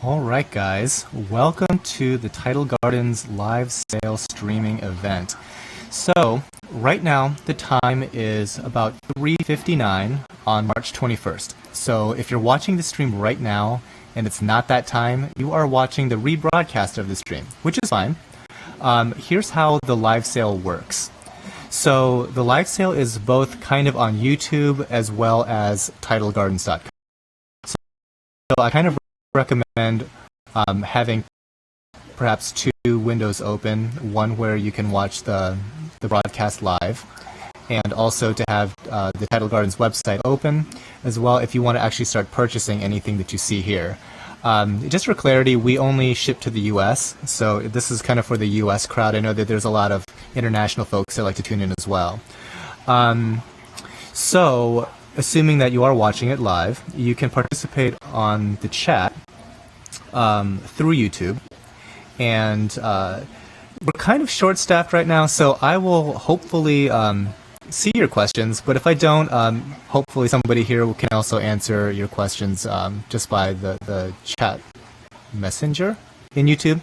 Alright guys, welcome to the Tidal Gardens live sale streaming event. So, right now the time is about 3:59 on March 21st. So if you're watching the stream right now and it's not that time, you are watching the rebroadcast of the stream, which is fine. Here's how the live sale works. So the live sale is both kind of on YouTube as well as TidalGardens.com. So I kind of recommend having perhaps two windows open, one where you can watch the broadcast live, and also to have the Tidal Gardens website open as well if you want to actually start purchasing anything that you see here. Just for clarity, we only ship to the US, so this is kind of for the US crowd. I know that there's a lot of international folks that like to tune in as well. So, assuming that you are watching it live, you can participate on the chat through YouTube. And we're kind of short-staffed right now, so I will hopefully see your questions. But if I don't, hopefully somebody here can also answer your questions just by the chat messenger in YouTube.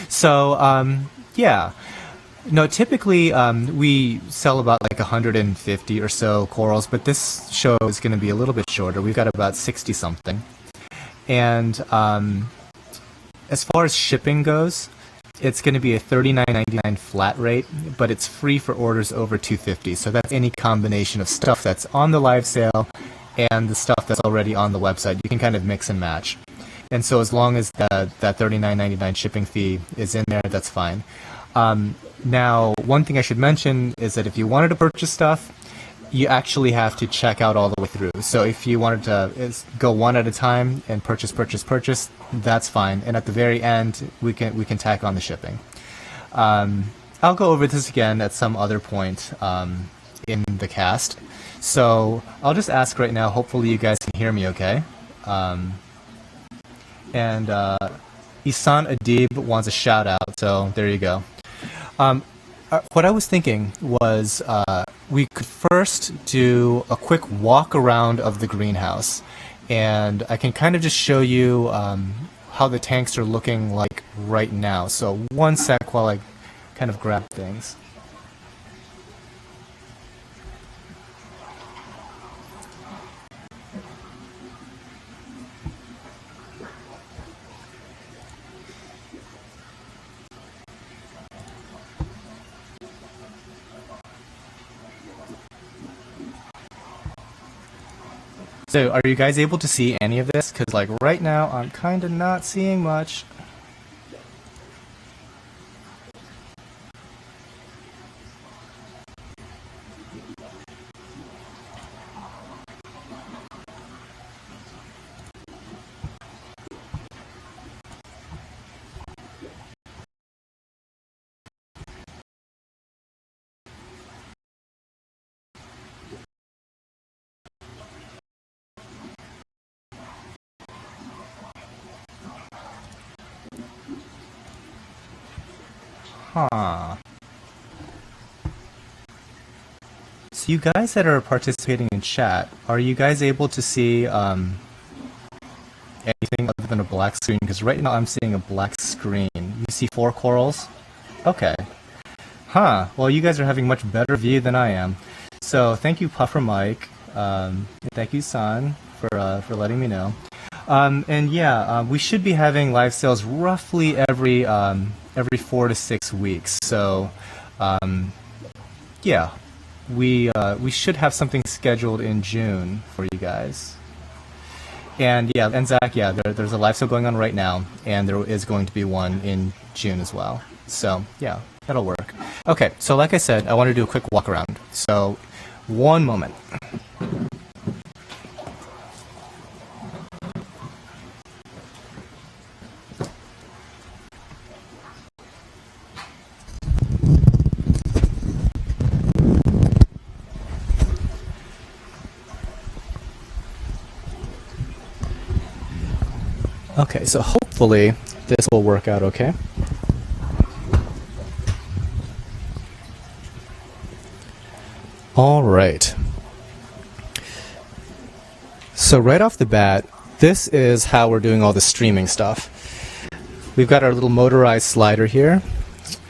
So, yeah. No, typically we sell about like 150 or so corals, but this show is going to be a little bit shorter. We've got about 60 something. And as far as shipping goes, it's going to be a $39.99 flat rate, but it's free for orders over $250. So that's any combination of stuff that's on the live sale and the stuff that's already on the website. You can kind of mix and match. And so as long as that $39.99 shipping fee is in there, that's fine. Now, one thing I should mention is that if you wanted to purchase stuff, you actually have to check out all the way through. So if you wanted to go one at a time and purchase, that's fine. And at the very end, we can tack on the shipping. I'll go over this again at some other point in the cast. So I'll just ask right now. Hopefully you guys can hear me okay. And Isan Adib wants a shout out, so there you go. What I was thinking was we could first do a quick walk around of the greenhouse, and I can kind of just show you how the tanks are looking like right now. So one sec while I kind of grab things. So, are you guys able to see any of this? Because, like, right now, I'm kind of not seeing much. Huh. So you guys that are participating in chat, are you guys able to see anything other than a black screen? Because right now I'm seeing a black screen. You see 4 corals? Okay. Huh. Well, you guys are having much better view than I am. So thank you, Puffer Mike. Thank you, San, for letting me know. And yeah, we should be having live sales roughly every 4 to 6 weeks. So, yeah, we should have something scheduled in June for you guys. And yeah, and Zach, yeah, there's a live sale going on right now, and there is going to be one in June as well. So yeah, that'll work. Okay, so like I said, I want to do a quick walk around. So, one moment. Okay, so hopefully this will work out okay. All right. So right off the bat, this is how we're doing all the streaming stuff. We've got our little motorized slider here.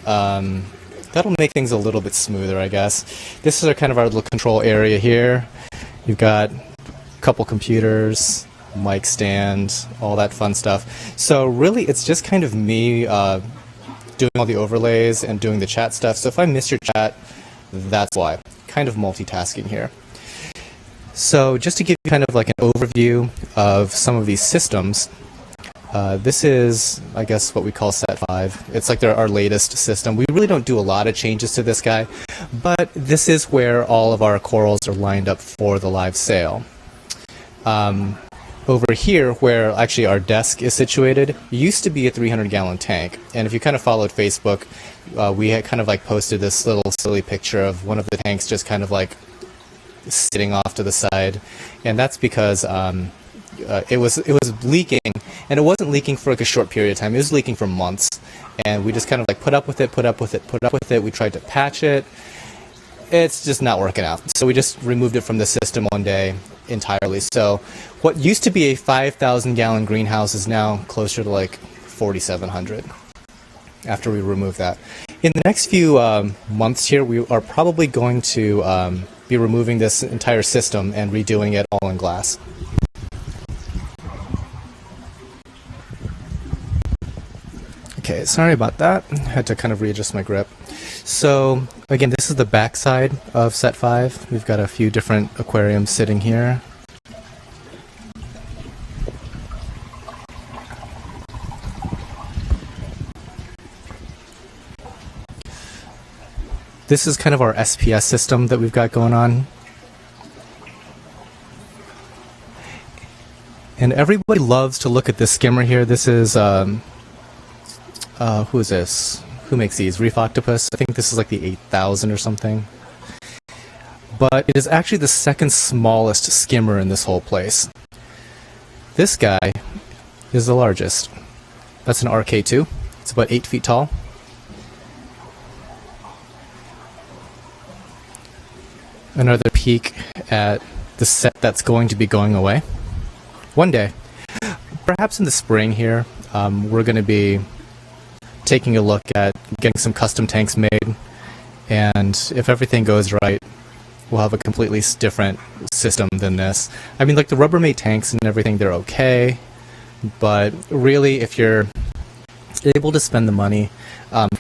That'll make things a little bit smoother, I guess. This is kind of our little control area here. You've got a couple computers, mic stand, all that fun stuff. So really, it's just kind of me doing all the overlays and doing the chat stuff. So if I miss your chat, that's why. Kind of multitasking here. So just to give you kind of like an overview of some of these systems, this is, I guess, what we call Set 5. It's like our latest system. We really don't do a lot of changes to this guy, but this is where all of our corals are lined up for the live sale. Over here, where actually our desk is situated, used to be a 300-gallon tank. And if you kind of followed Facebook, we had kind of like posted this little silly picture of one of the tanks just kind of like sitting off to the side. And that's because it was leaking, and it wasn't leaking for like a short period of time. It was leaking for months, and we just kind of like put up with it. We tried to patch it. It's just not working out. So we just removed it from the system one day entirely. So what used to be a 5,000-gallon greenhouse is now closer to like 4,700 after we remove that. In the next few months here, we are probably going to be removing this entire system and redoing it all in glass. Okay, sorry about that. I had to kind of readjust my grip. So again, this is the back side of Set 5. We've got a few different aquariums sitting here. This is kind of our SPS system that we've got going on. And everybody loves to look at this skimmer here. This is who is this? Who makes these? Reef Octopus? I think this is like the 8,000 or something. But it is actually the second smallest skimmer in this whole place. This guy is the largest. That's an RK2. It's about 8 feet tall. Another peek at the set that's going to be going away. One day, perhaps in the spring here, we're going to be taking a look at getting some custom tanks made, and if everything goes right, we'll have a completely different system than this. I mean, like the Rubbermaid tanks and everything, they're okay, but really, if you're able to spend the money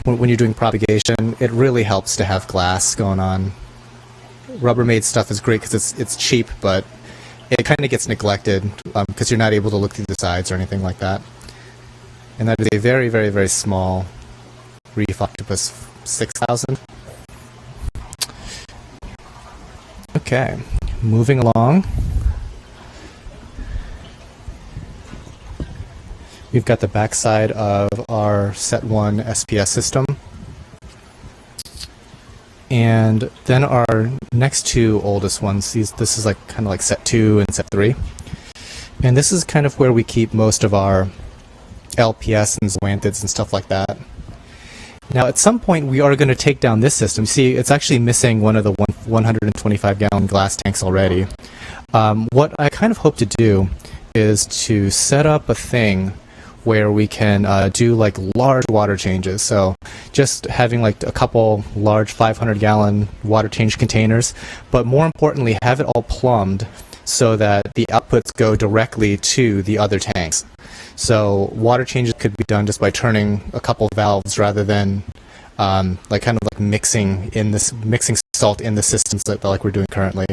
when you're doing propagation, it really helps to have glass going on. Rubbermaid stuff is great because it's cheap, but it kind of gets neglected because you're not able to look through the sides or anything like that. And that is a very, very, very small Reef Octopus 6000. Okay, moving along. We've got the backside of our Set 1 SPS system. And then our next two oldest ones, this is like kind of like Set 2 and Set 3. And this is kind of where we keep most of our LPS and zoanthids and stuff like that. Now at some point we are going to take down this system. See, it's actually missing one of the 125-gallon glass tanks already. What I kind of hope to do is to set up a thing where we can do like large water changes. So just having like a couple large 500-gallon water change containers, but more importantly have it all plumbed so that the outputs go directly to the other tanks. So water changes could be done just by turning a couple valves rather than like kind of like mixing salt in the systems like we're doing currently.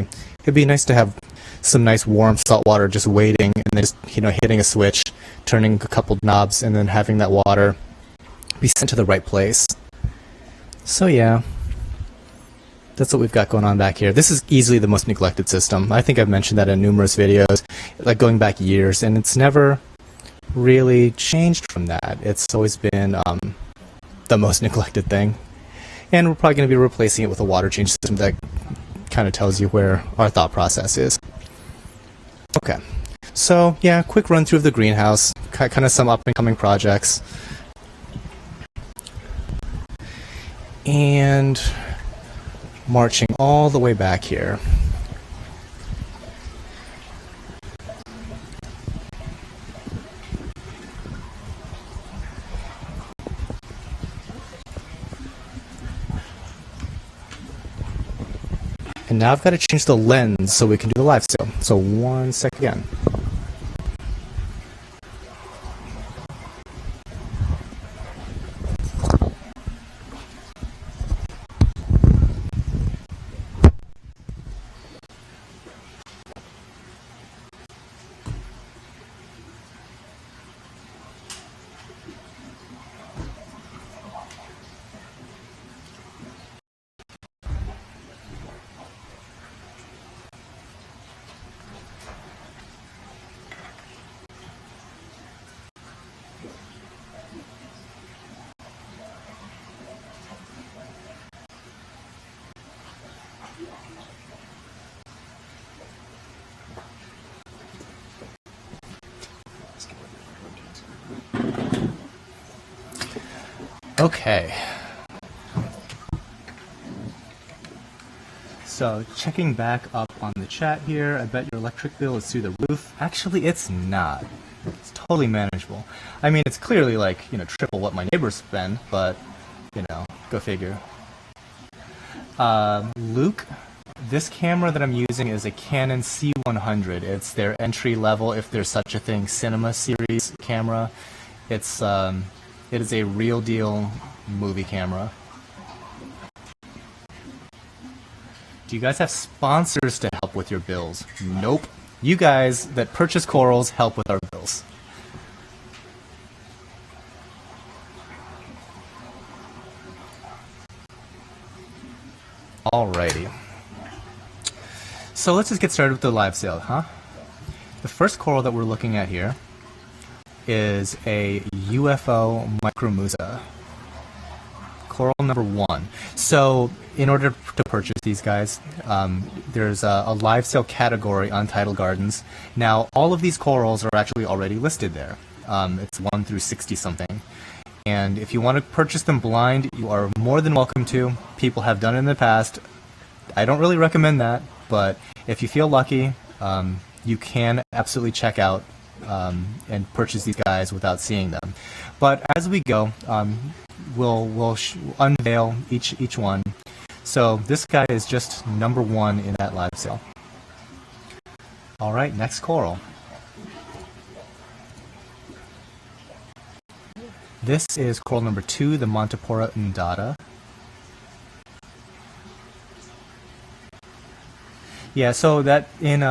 It'd be nice to have some nice warm salt water just waiting and then just hitting a switch, turning a couple knobs, and then having that water be sent to the right place. So yeah, that's what we've got going on back here. This is easily the most neglected system. I think I've mentioned that in numerous videos, like going back years, and it's never really changed from that. It's always been the most neglected thing. And we're probably going to be replacing it with a water change system that kind of tells you where our thought process is. Okay, so yeah, quick run through of the greenhouse, kind of some up and coming projects. And marching all the way back here. And now I've got to change the lens so we can do the live sale. So 1 sec again. Okay. So checking back up on the chat here, I bet your electric bill is through the roof. Actually, it's not. It's totally manageable. I mean, it's clearly like, triple what my neighbors spend, but, go figure. Luke, this camera that I'm using is a Canon C100. It's their entry level, if there's such a thing, cinema series camera. It is a real deal movie camera. Do you guys have sponsors to help with your bills? Nope. You guys that purchase corals help with our bills. Alrighty. So let's just get started with the live sale, huh? The first coral that we're looking at here is a UFO micromusa. Coral number 1. So in order to purchase these guys, there's a live sale category on Tidal Gardens. Now, all of these corals are actually already listed there. It's 1 through 60 something. And if you want to purchase them blind, you are more than welcome to. People have done it in the past. I don't really recommend that, but if you feel lucky, you can absolutely check out and purchase these guys without seeing them. But as we go, we'll unveil each one. So this guy is just number 1 in that live sale. All right, next coral. This is coral number 2, the Montipora undata. Yeah, so that in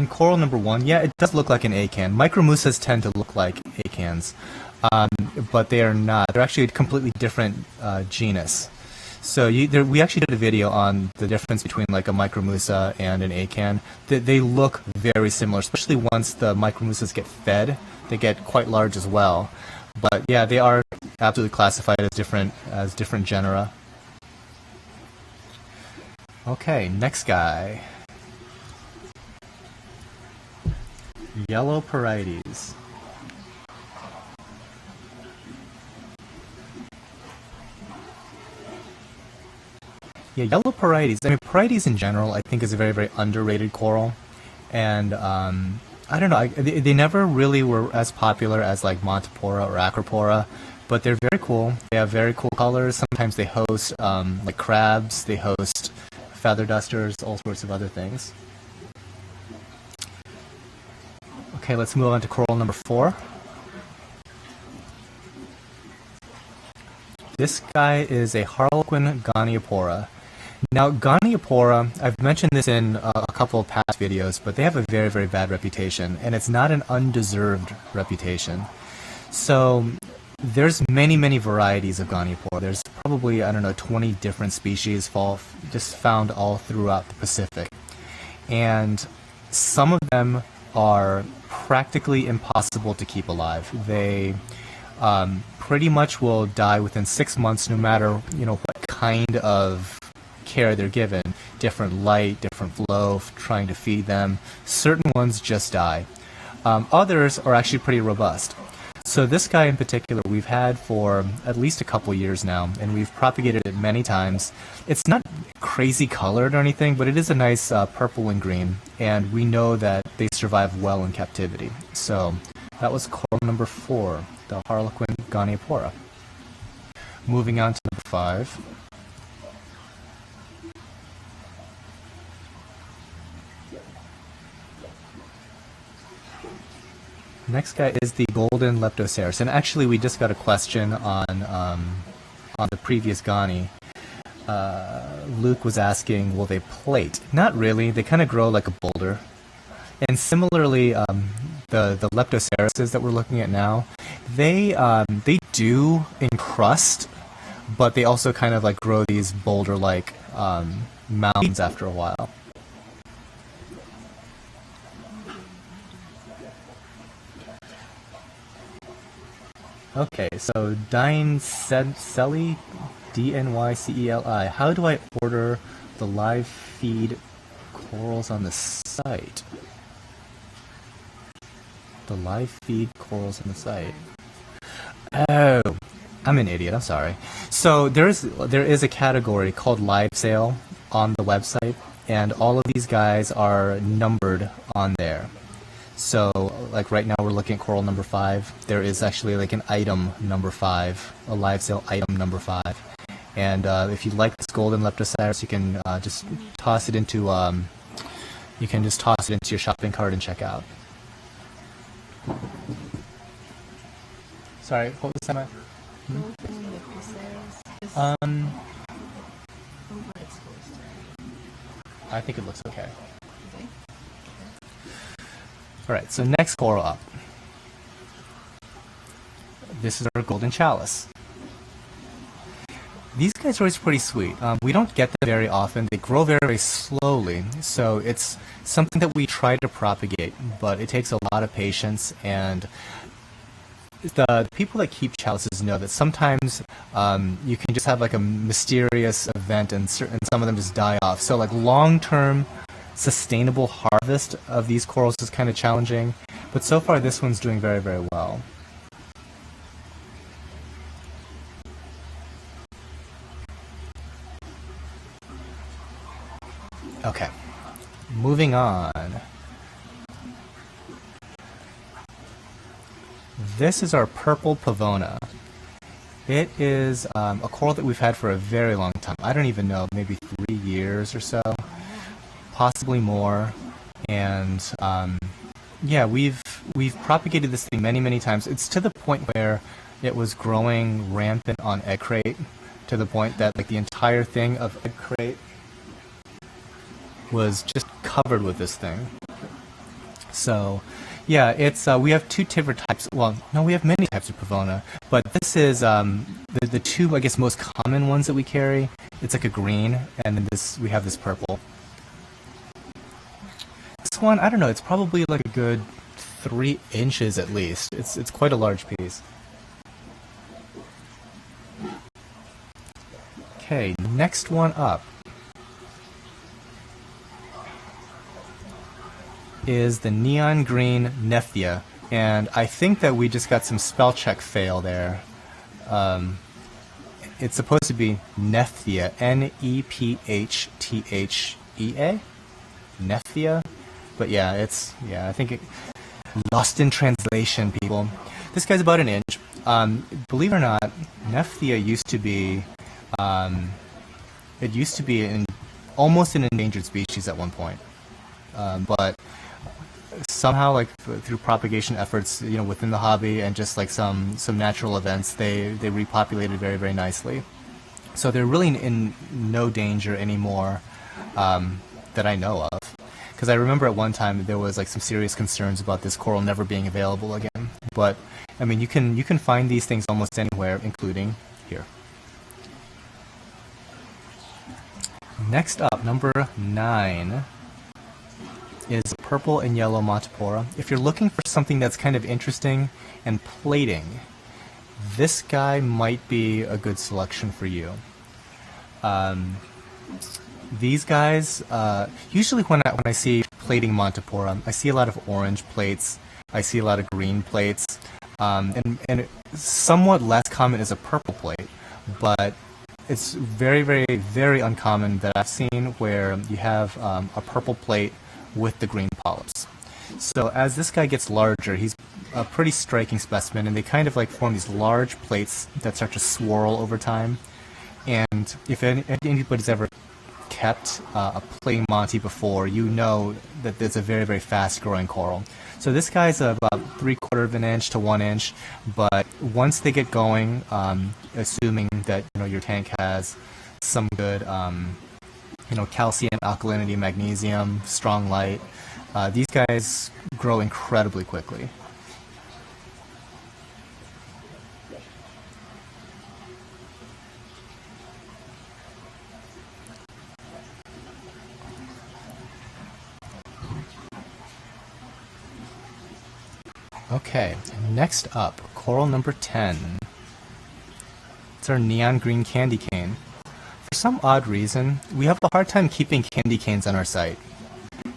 coral number 1, yeah, it does look like an acan. Micromusas tend to look like acans, but they are not. They're actually a completely different genus. So we actually did a video on the difference between like a micromusa and an acan. They look very similar, especially once the micromusas get fed. They get quite large as well. But yeah, they are absolutely classified as different genera. Okay, next guy. Yellow Porites. Yeah, yellow Porites. I mean, Porites in general, I think, is a very, very underrated coral, and I don't know. They never really were as popular as like Montipora or Acropora, but they're very cool. They have very cool colors. Sometimes they host like crabs. They host feather dusters, all sorts of other things. Okay, let's move on to coral number 4. This guy is a Harlequin Goniopora. Now, Goniopora, I've mentioned this in a couple of past videos, but they have a very, very bad reputation, and it's not an undeserved reputation. So there's many, many varieties of Goniopora. There's probably, 20 different species just found all throughout the Pacific. And some of them are practically impossible to keep alive. They pretty much will die within 6 months, no matter what kind of care they're given. Different light, different flow, trying to feed them. Certain ones just die. Others are actually pretty robust. So this guy in particular we've had for at least a couple years now, and we've propagated it many times. It's not crazy colored or anything, but it is a nice purple and green, and we know that they survive well in captivity. So that was coral number 4, the Harlequin Goniopora. Moving on to number 5. Next guy is the golden Leptoceras, and actually we just got a question on the previous Ghani. Luke was asking, will they plate? Not really. They kind of grow like a boulder. And similarly, the Leptocerases that we're looking at now, they do encrust, but they also kind of like grow these boulder-like mounds after a while. Okay, so Dynceli, Dnyceli. How do I order the live feed corals on the site? The live feed corals on the site. Oh, I'm an idiot. I'm sorry. So there is a category called live sale on the website, and all of these guys are numbered on there. So, like right now we're looking at coral number 5. There is actually like an item number 5, a live sale item number 5. And if you like this golden Leptoceras, you can just toss it into your shopping cart and check out. Sorry, what was that? I think it looks okay. Alright, so next coral up. This is our golden chalice. These guys are always pretty sweet. We don't get them very often. They grow very, very slowly, so it's something that we try to propagate, but it takes a lot of patience, and the people that keep chalices know that sometimes you can just have like a mysterious event and some of them just die off. So like long-term sustainable harvest of these corals is kind of challenging, but so far this one's doing very, very well. Okay, moving on. This is our purple pavona. It is a coral that we've had for a very long time. I don't even know, maybe 3 years or so. Possibly more, and yeah, we've propagated this thing many, many times. It's to the point where it was growing rampant on Egg Crate, to the point that like the entire thing of Egg Crate was just covered with this thing. So yeah, it's we have two different types. Well, no, we have many types of pavona, but this is the two, I guess, most common ones that we carry. It's like a green, and then we have this purple. This one, I don't know, it's probably like a good 3 inches at least. It's quite a large piece. Okay, next one up is the neon green Nephthia, and I think that we just got some spell check fail there. It's supposed to be Nephthia, Nephthea, Nephthia. But yeah, I think it lost in translation, people. This guy's about an inch. Believe it or not, Nephthia used to be, almost an endangered species at one point. But somehow, like through propagation efforts, within the hobby and just like some natural events, they repopulated very, very nicely. So they're really in no danger anymore that I know of. Because I remember at one time there was like some serious concerns about this coral never being available again. But I mean, you can find these things almost anywhere, including here. Next up, number 9 is purple and yellow Montipora. If you're looking for something that's kind of interesting and plating, this guy might be a good selection for you. These guys, usually when I see plating Montipora, I see a lot of orange plates, I see a lot of green plates, and somewhat less common is a purple plate, but it's very, very, very uncommon that I've seen where you have a purple plate with the green polyps. So as this guy gets larger, he's a pretty striking specimen, and they kind of like form these large plates that start to swirl over time. And if anybody's ever kept a plain Monty before, you know that it's a very, very fast-growing coral. So this guy's about 3/4 of an inch to 1 inch, but once they get going, assuming that your tank has some good calcium, alkalinity, magnesium, strong light, these guys grow incredibly quickly. Okay, next up, coral number 10. It's our neon green candy cane. For some odd reason, we have a hard time keeping candy canes on our site.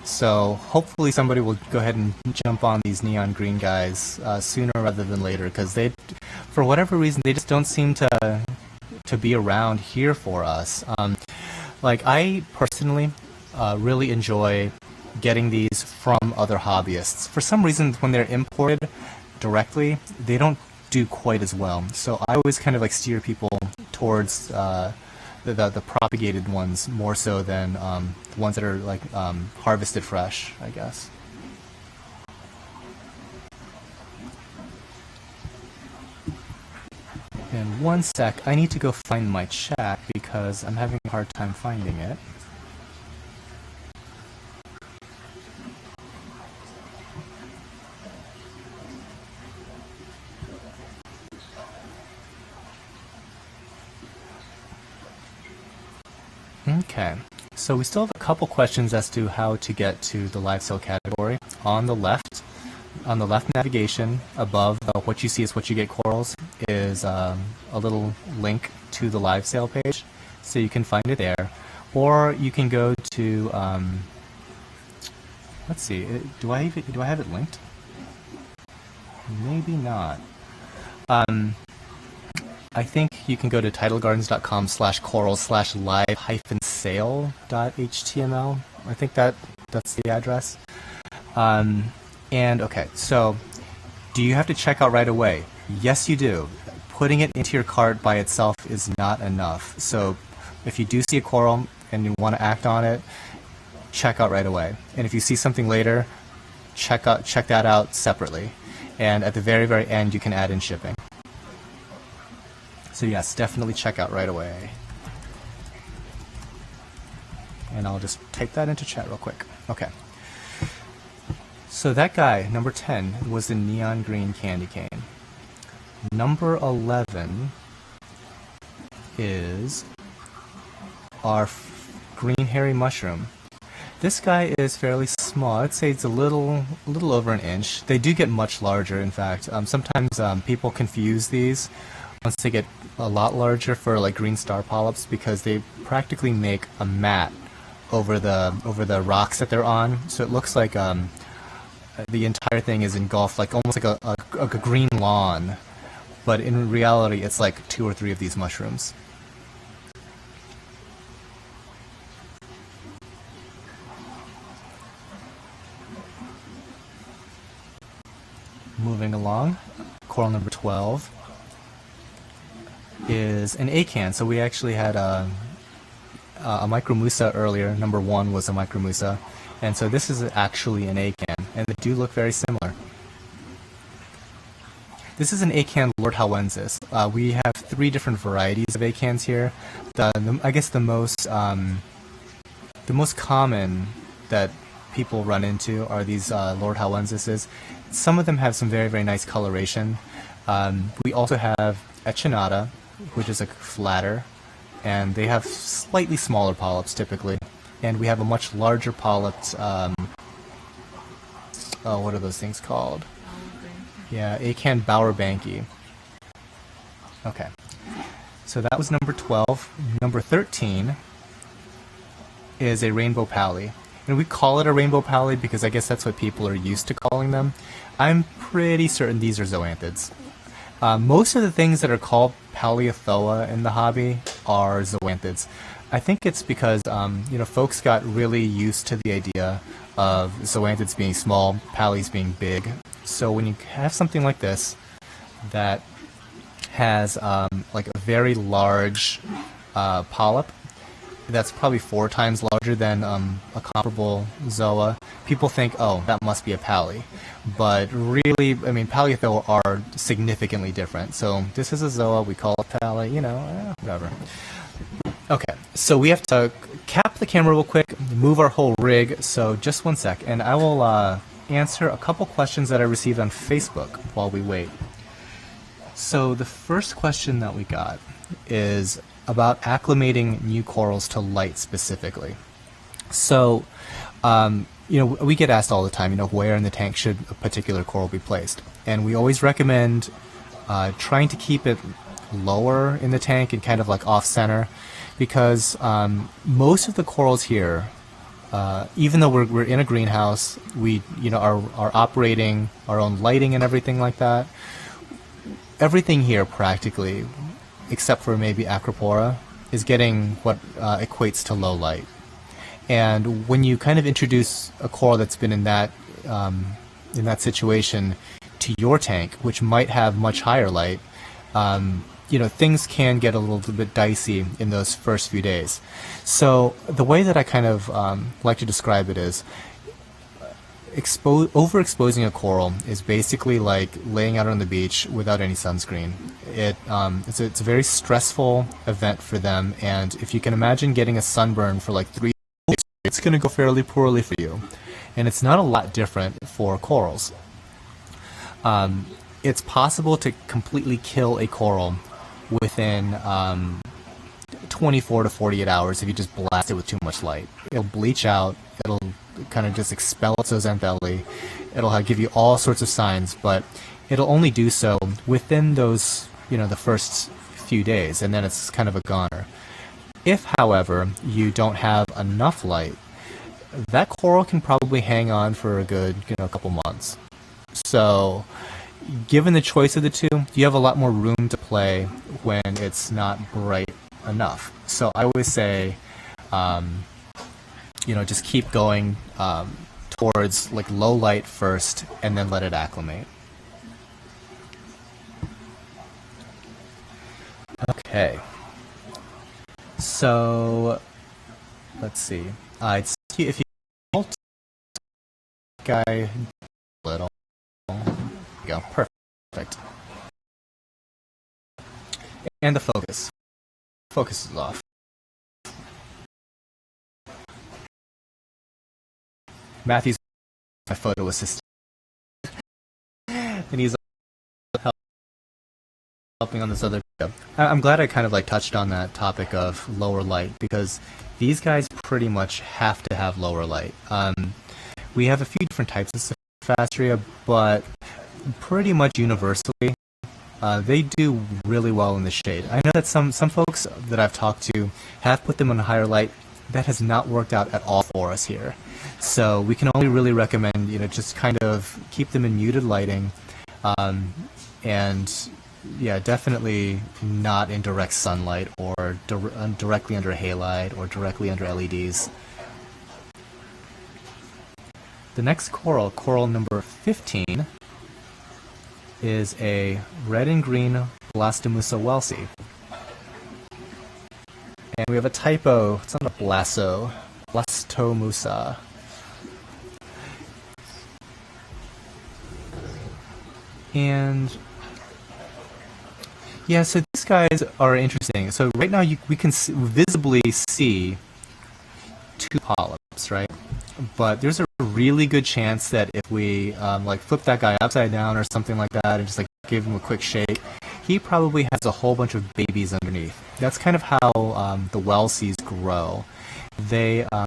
So hopefully somebody will go ahead and jump on these neon green guys sooner rather than later, because for whatever reason, they just don't seem to be around here for us. I personally really enjoy getting these from other hobbyists. For some reason, when they're imported directly, they don't do quite as well. So I always kind of steer people towards the propagated ones more so than the ones that are harvested fresh, I guess. In one sec, I need to go find my chat because I'm having a hard time finding it. Okay, so we still have a couple questions as to how to get to the live sale category. On the left navigation above what you see is what you get corals is a little link to the live sale page, so you can find it there. Or you can go to, let's see, do I have it linked? Maybe not. I think you can go to tidalgardens.com/coral/live-sale.html. I think that's the address. And okay, so do you have to check out right away? Yes, you do. Putting it into your cart by itself is not enough. So if you do see a coral and you want to act on it, check out right away. And if you see something later, check that out separately. And at the very, very end, you can add in shipping. So yes, definitely check out right away. And I'll just type that into chat real quick. Okay. So that guy, number 10, was the neon green candy cane. Number 11 is our green hairy mushroom. This guy is fairly small. I'd say it's a little over an inch. They do get much larger, in fact. Sometimes people confuse these once they get a lot larger for green star polyps, because they practically make a mat over the rocks that they're on. So it looks like the entire thing is engulfed, almost like a green lawn. But in reality, it's like 2 or 3 of these mushrooms. Moving along, coral number 12 is an acan. So we actually had a micromusa earlier. Number 1 was a micromusa, and so this is actually an acan, and they do look very similar. This is an acan lordhowensis. We have 3 different varieties of acans here. I guess the most common that people run into are these lordhowensises. Some of them have some very, very nice coloration. We also have echinata, which is flatter, and they have slightly smaller polyps typically. And we have a much larger polyped, what are those things called? Yeah, acan bowerbanki. Okay, so that was number 12. Number 13 is a rainbow pally. And we call it a rainbow pally because I guess that's what people are used to calling them. I'm pretty certain these are zoanthids. Most of the things that are called Paleothoa in the hobby are zoanthids. I think it's because folks got really used to the idea of zoanthids being small, pallies being big. So when you have something like this that has a very large polyp, that's probably 4 times larger than a comparable zoa, people think, oh, that must be a pally. But really, I mean, paleothoa are significantly different. So this is a zoa, we call it pally, whatever. Okay, so we have to cap the camera real quick, move our whole rig, so just 1 sec, and I will answer a couple questions that I received on Facebook while we wait. So the first question that we got is about acclimating new corals to light specifically. So, we get asked all the time, where in the tank should a particular coral be placed? And we always recommend trying to keep it lower in the tank and kind of like off-center, because most of the corals here, even though we're in a greenhouse, we are operating our own lighting and everything like that. Everything here practically, except for maybe Acropora, is getting what equates to low light. And when you kind of introduce a coral that's been in that situation to your tank, which might have much higher light, things can get a little bit dicey in those first few days. So the way that I kind of like to describe it is, overexposing a coral is basically like laying out on the beach without any sunscreen. It's a very stressful event for them, and if you can imagine getting a sunburn for like 3 days, it's going to go fairly poorly for you. And it's not a lot different for corals. It's possible to completely kill a coral within 24 to 48 hours if you just blast it with too much light. It'll bleach out, it'll kind of just expel its zooxanthellae, it'll give you all sorts of signs, but it'll only do so within those, the first few days, and then it's kind of a goner. If, however, you don't have enough light, that coral can probably hang on for a good, couple months. So, given the choice of the two, you have a lot more room to play when it's not bright enough. So I always say, just keep going towards like low light first, and then let it acclimate. Okay. So let's see. If you guy little, go perfect, and the focus is off. Matthew's my photo assistant, and he's helping on this other video. I'm glad I kind of like touched on that topic of lower light, because these guys pretty much have to have lower light. We have a few different types of Cephastria, but pretty much universally, they do really well in the shade. I know that some folks that I've talked to have put them on higher light. That has not worked out at all for us here. So we can only really recommend, just kind of keep them in muted lighting, and yeah, definitely not in direct sunlight or directly under halide or directly under LEDs. The next coral number 15, is a red and green Blastomussa welsii. And we have a typo, it's not a Blastomussa. And yeah, so these guys are interesting. So right now we can visibly see 2 polyps, right? But there's a really good chance that if we flip that guy upside down or something like that and just like give him a quick shake, he probably has a whole bunch of babies underneath. That's kind of how the welsies grow. They a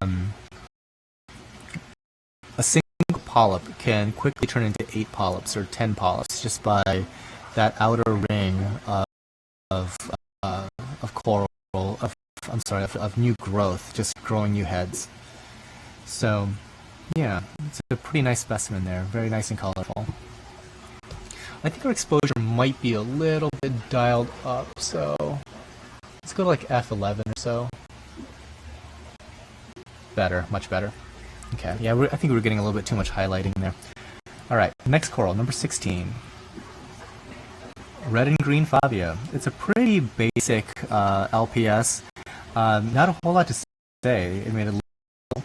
single polyp can quickly turn into 8 polyps or 10 polyps just by that outer ring of coral of new growth, just growing new heads. So yeah, it's a pretty nice specimen there, very nice and colorful. I think our exposure might be a little bit dialed up, so let's go to like F11 or so. Better, much better. Okay, yeah, I think we're getting a little bit too much highlighting there. Alright, next coral, number 16. Red and green Fabia. It's a pretty basic LPS. Not a whole lot to say say, it made it little,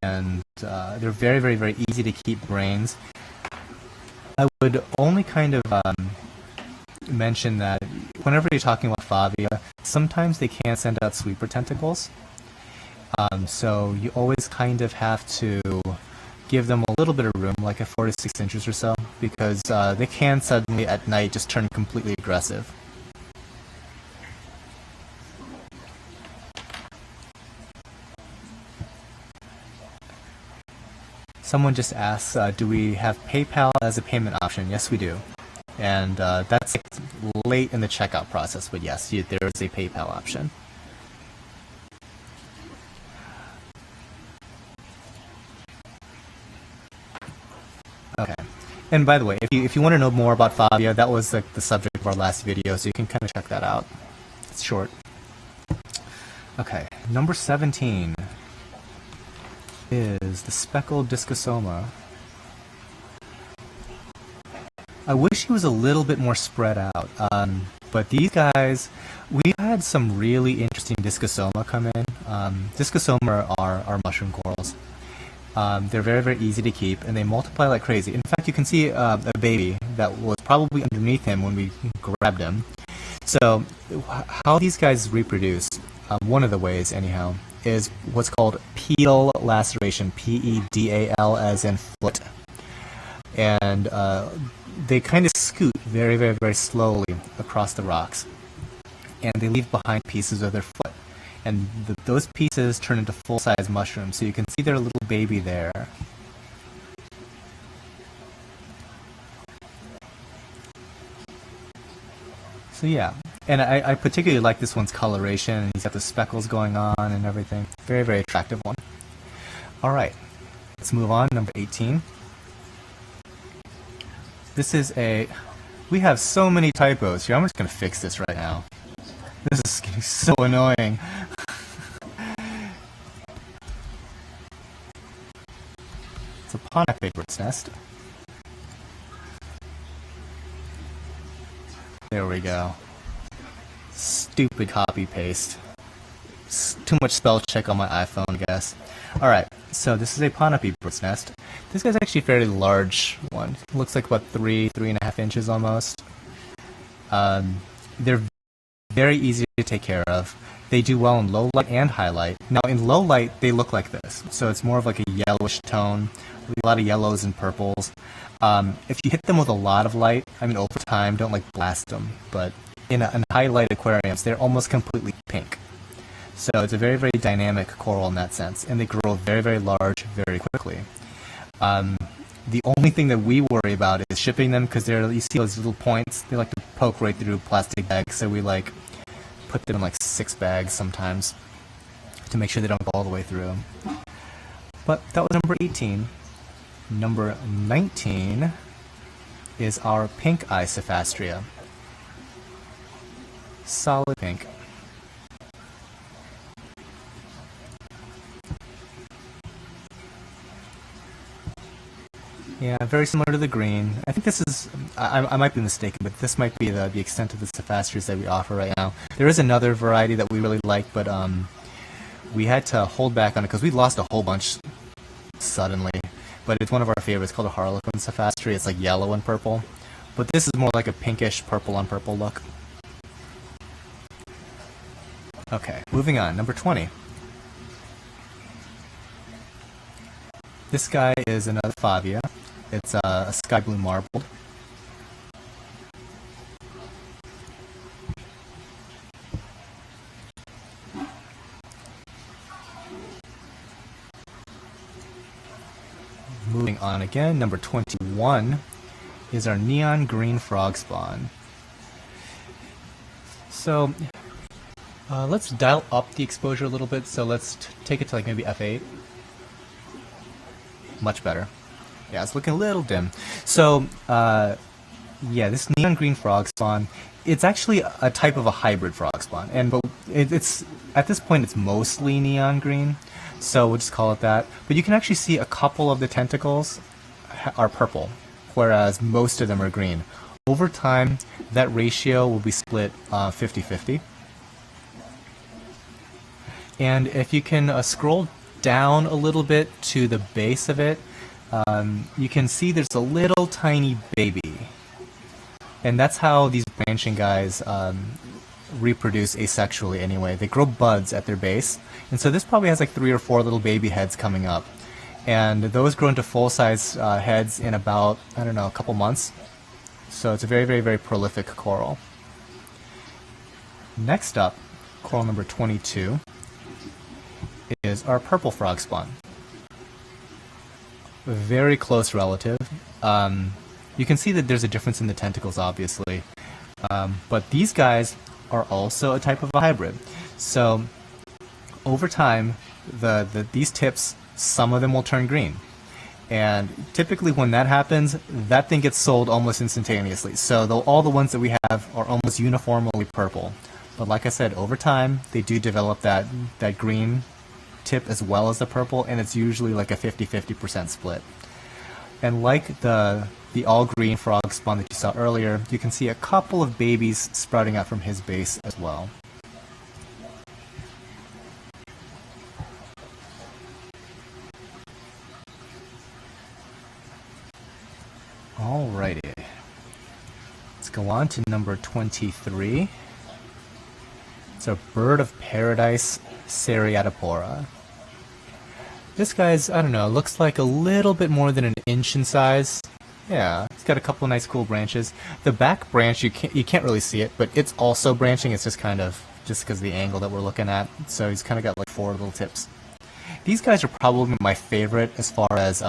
and they're very, very, very easy to keep brains. I would only kind of mention that whenever you're talking about Favia, sometimes they can send out sweeper tentacles. So you always kind of have to give them a little bit of room, like at 4 to 6 inches or so, because they can suddenly at night just turn completely aggressive. Someone just asks, do we have PayPal as a payment option? Yes, we do. And that's late in the checkout process, but yes, there is a PayPal option. Okay. And by the way, if you want to know more about Favia, that was the subject of our last video, so you can kind of check that out. It's short. Okay, number 17 is the speckled discosoma. I wish he was a little bit more spread out, but these guys, we've had some really interesting discosoma come in. Discosoma are mushroom corals. They're very, very easy to keep, and they multiply like crazy. In fact, you can see a baby that was probably underneath him when we grabbed him. So how these guys reproduce, one of the ways anyhow, is what's called pedal laceration, P-E-D-A-L as in foot. And they kind of scoot very, very, very slowly across the rocks. And they leave behind pieces of their foot. And those pieces turn into full-size mushrooms. So you can see their little baby there. So yeah, and I particularly like this one's coloration. He's got the speckles going on and everything. Very, very attractive one. All right, let's move on. Number 18. This is we have so many typos here. I'm just going to fix this right now. This is getting so annoying. It's a Pontic bird's nest. There we go. Stupid copy paste. Too much spell check on my iPhone, I guess. Alright, so this is a Pontic bird's nest. This guy's actually a fairly large one. Looks like about 3.5 inches almost. They're very easy to take care of. They do well in low light and high light. Now in low light, they look like this. So it's more of like a yellowish tone, a lot of yellows and purples. If you hit them with a lot of light, I mean over time, don't like blast them, but in high light aquariums, they're almost completely pink. So it's a very, very dynamic coral in that sense, and they grow very, very large very quickly. The only thing that we worry about is shipping them, because you see those little points, they like to poke right through plastic bags, so we like put them in like 6 bags sometimes to make sure they don't go all the way through. But that was number 18. Number 19 is our pink eye Cephastria. Solid pink. Yeah, very similar to the green. I think this is, I might be mistaken, but this might be the extent of the Cephastrias that we offer right now. There is another variety that we really like, but we had to hold back on it because we lost a whole bunch suddenly. But it's one of our favorites called a Harlequin Cephastria. It's like yellow and purple. But this is more like a pinkish purple on purple look. Okay, moving on. Number 20. This guy is another Favia. It's a sky blue marbled. Moving on again, number 21 is our neon green frog spawn. So let's dial up the exposure a little bit. So let's take it to like maybe f8. Much better. Yeah, it's looking a little dim. So yeah, this neon green frog spawn, it's actually a type of a hybrid frog spawn, but it's at this point it's mostly neon green. So we'll just call it that. But you can actually see a couple of the tentacles are purple, whereas most of them are green. Over time, that ratio will be split 50-50. And if you can scroll down a little bit to the base of it, you can see there's a little tiny baby. And that's how these branching guys reproduce asexually anyway. They grow buds at their base. And so this probably has like 3 or 4 little baby heads coming up. And those grow into full-size heads in about, I don't know, a couple months. So it's a very, very, very prolific coral. Next up, coral number 22, is our purple frog spawn. A very close relative. You can see that there's a difference in the tentacles, obviously. But these guys are also a type of a hybrid. So over time, these tips, some of them will turn green. And typically when that happens, that thing gets sold almost instantaneously. So all the ones that we have are almost uniformly purple. But like I said, over time, they do develop that green tip as well as the purple, and it's usually like a 50-50% split. And like the all-green frog spawn that you saw earlier, you can see a couple of babies sprouting out from his base as well. Alrighty. Let's go on to number 23. It's a bird of paradise, Seriatopora. This guy's, I don't know, looks like a little bit more than an inch in size. Yeah, it's got a couple of nice cool branches. The back branch, you can't really see it, but it's also branching. It's just kind of, just because of the angle that we're looking at. So he's kind of got like 4 little tips. These guys are probably my favorite as far as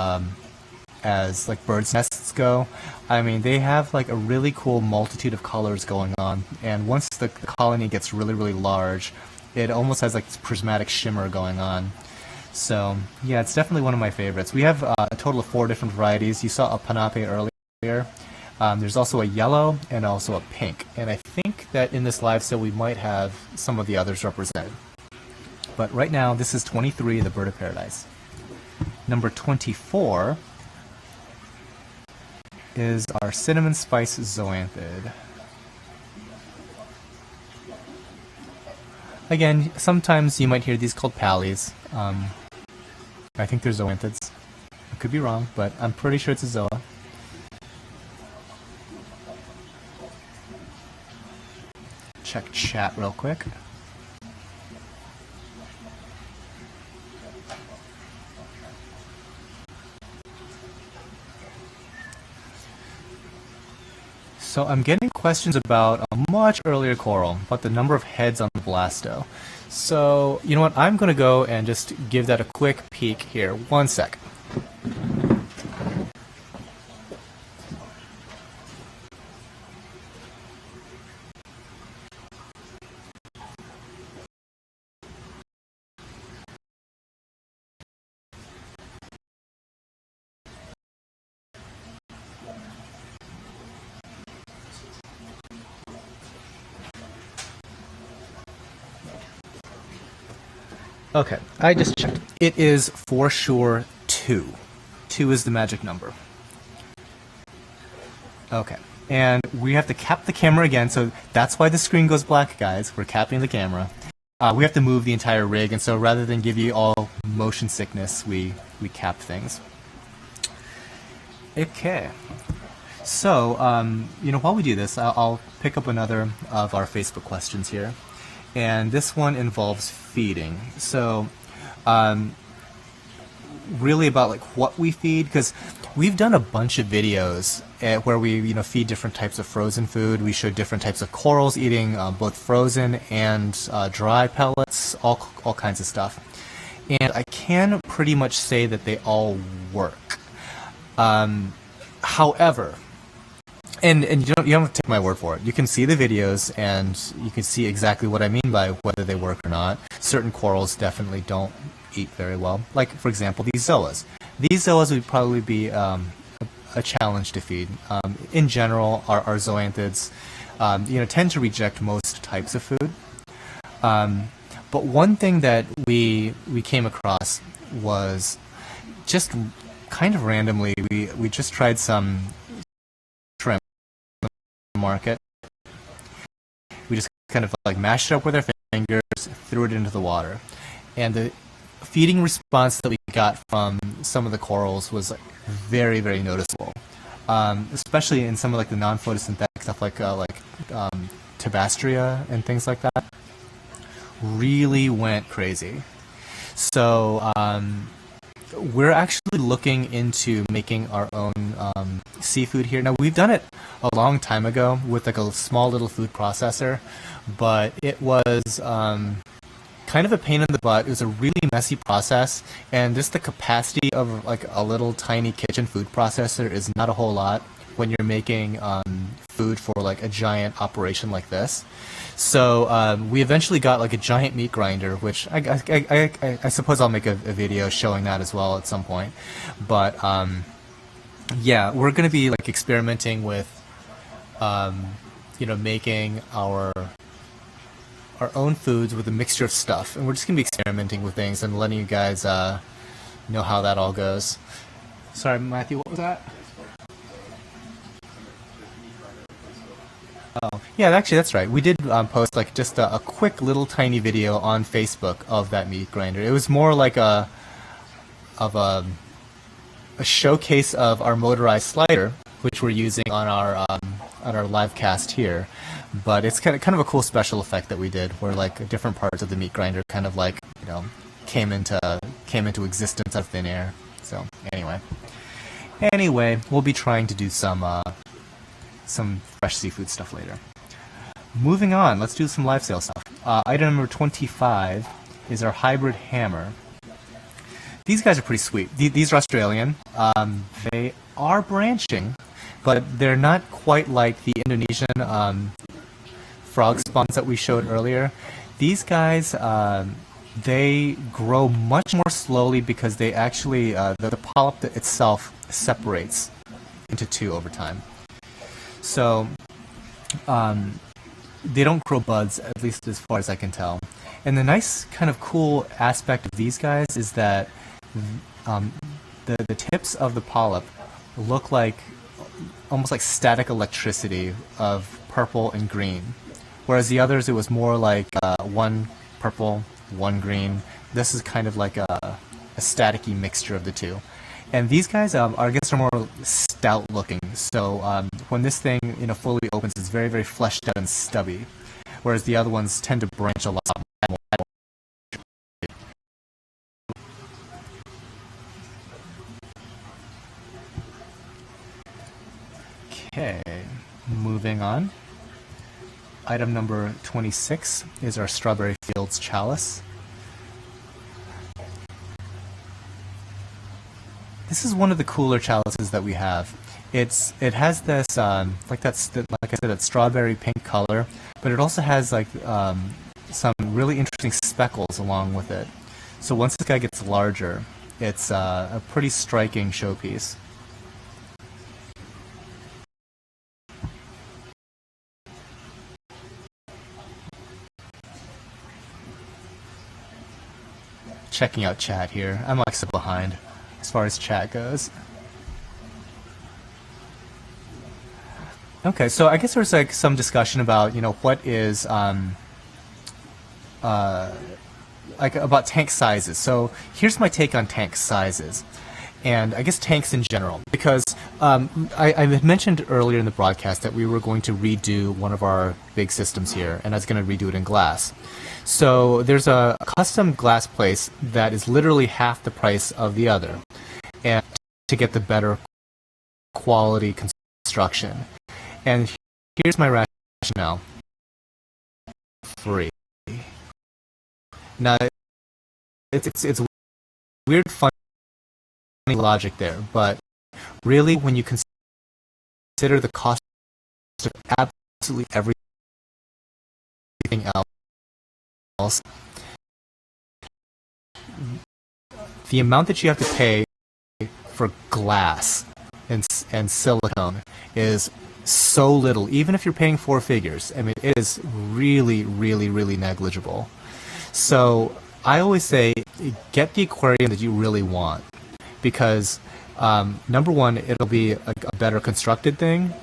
like bird's nests go. I mean, they have like a really cool multitude of colors going on, and once the colony gets really, really large, it almost has like this prismatic shimmer going on. So yeah, it's definitely one of my favorites. We have a total of 4 different varieties. You saw a panape earlier. There's also a yellow and also a pink, and I think that in this live sale we might have some of the others represented. But right now, this is 23, the bird of paradise. Number 24 is our cinnamon spice zoanthid. Again, sometimes you might hear these called pallies. I think they're zoanthids. I could be wrong, but I'm pretty sure it's a zoa. Check chat real quick. So I'm getting questions about a much earlier coral, about the number of heads on the blasto. So, you know what, I'm going to go and just give that a quick peek here. 1 sec. Okay, I just checked. It is for sure 2. 2 is the magic number. Okay, and we have to cap the camera again, so that's why the screen goes black, guys. We're capping the camera. We have to move the entire rig, and so rather than give you all motion sickness, we cap things. Okay. So, you know, while we do this, I'll pick up another of our Facebook questions here. And this one involves feeding. So, really about like what we feed, because we've done a bunch of videos where we feed different types of frozen food. We show different types of corals eating both frozen and dry pellets, all kinds of stuff. And I can pretty much say that they all work. However, and you don't have to take my word for it. You can see the videos and you can see exactly what I mean by whether they work or not. Certain corals definitely don't eat very well. Like, for example, these zoas. These zoas would probably be a challenge to feed. In general, our zoanthids tend to reject most types of food. But one thing that we came across was just kind of randomly, we just tried some shrimp on the market. We just kind of like mashed it up with our fingers, threw it into the water. and the feeding response that we got from some of the corals was like very, very noticeable, especially in some of like the non-photosynthetic stuff like Tabastria and things like that. Really went crazy. So we're actually looking into making our own seafood here. Now, we've done it a long time ago with like a small little food processor, but it was kind of a pain in the butt. It was a really messy process, and just the capacity of like a little tiny kitchen food processor is not a whole lot when you're making food for like a giant operation like this. So we eventually got like a giant meat grinder, which I suppose I'll make a video showing that as well at some point. But yeah, we're going to be like experimenting with, making our own foods with a mixture of stuff, and we're just going to be experimenting with things and letting you guys know how that all goes. Sorry, Matthew, what was that? Oh, yeah, actually, that's right. We did post like just a quick little tiny video on Facebook of that meat grinder. It was more like a showcase of our motorized slider, which we're using on our live cast here. But it's kind of a cool special effect that we did, where like different parts of the meat grinder kind of like came into existence out of thin air. So anyway, we'll be trying to do some fresh seafood stuff later. Moving on, let's do some live sale stuff. Item number 25 is our hybrid hammer. These guys are pretty sweet. These are Australian. They are branching, but they're not quite like the Indonesian frog spawns that we showed earlier. These guys, they grow much more slowly because they actually, the polyp itself separates into two over time. So they don't grow buds, at least as far as I can tell. And the nice kind of cool aspect of these guys is that the tips of the polyp look like almost like static electricity of purple and green, whereas the others it was more like one purple, one green. This is kind of like a staticky mixture of the two. And these guys, I guess, are more stout looking. So when this thing fully opens, it's very, very fleshed out and stubby, whereas the other ones tend to branch a lot more. Okay, moving on. Item number 26 is our Strawberry Fields chalice. This is one of the cooler chalices that we have. It has this like I said, that strawberry pink color, but it also has like some really interesting speckles along with it. So once this guy gets larger, it's a pretty striking showpiece. Checking out chat here. I'm like so behind as far as chat goes. Okay, so I guess there's like some discussion about what is like about tank sizes. So here's my take on tank sizes, and I guess tanks in general, because I had mentioned earlier in the broadcast that we were going to redo one of our big systems here, and I was going to redo it in glass. So there's a custom glass place that is literally half the price of the other, and to get the better quality construction. And here's my rationale. Free. Now, it's weird, funny logic there, but really, when you consider the cost of absolutely everything else, the amount that you have to pay for glass and silicone is so little. Even if you're paying four figures, I mean, it is really, really, really negligible. So I always say, get the aquarium that you really want, because number one, it'll be a better constructed thing.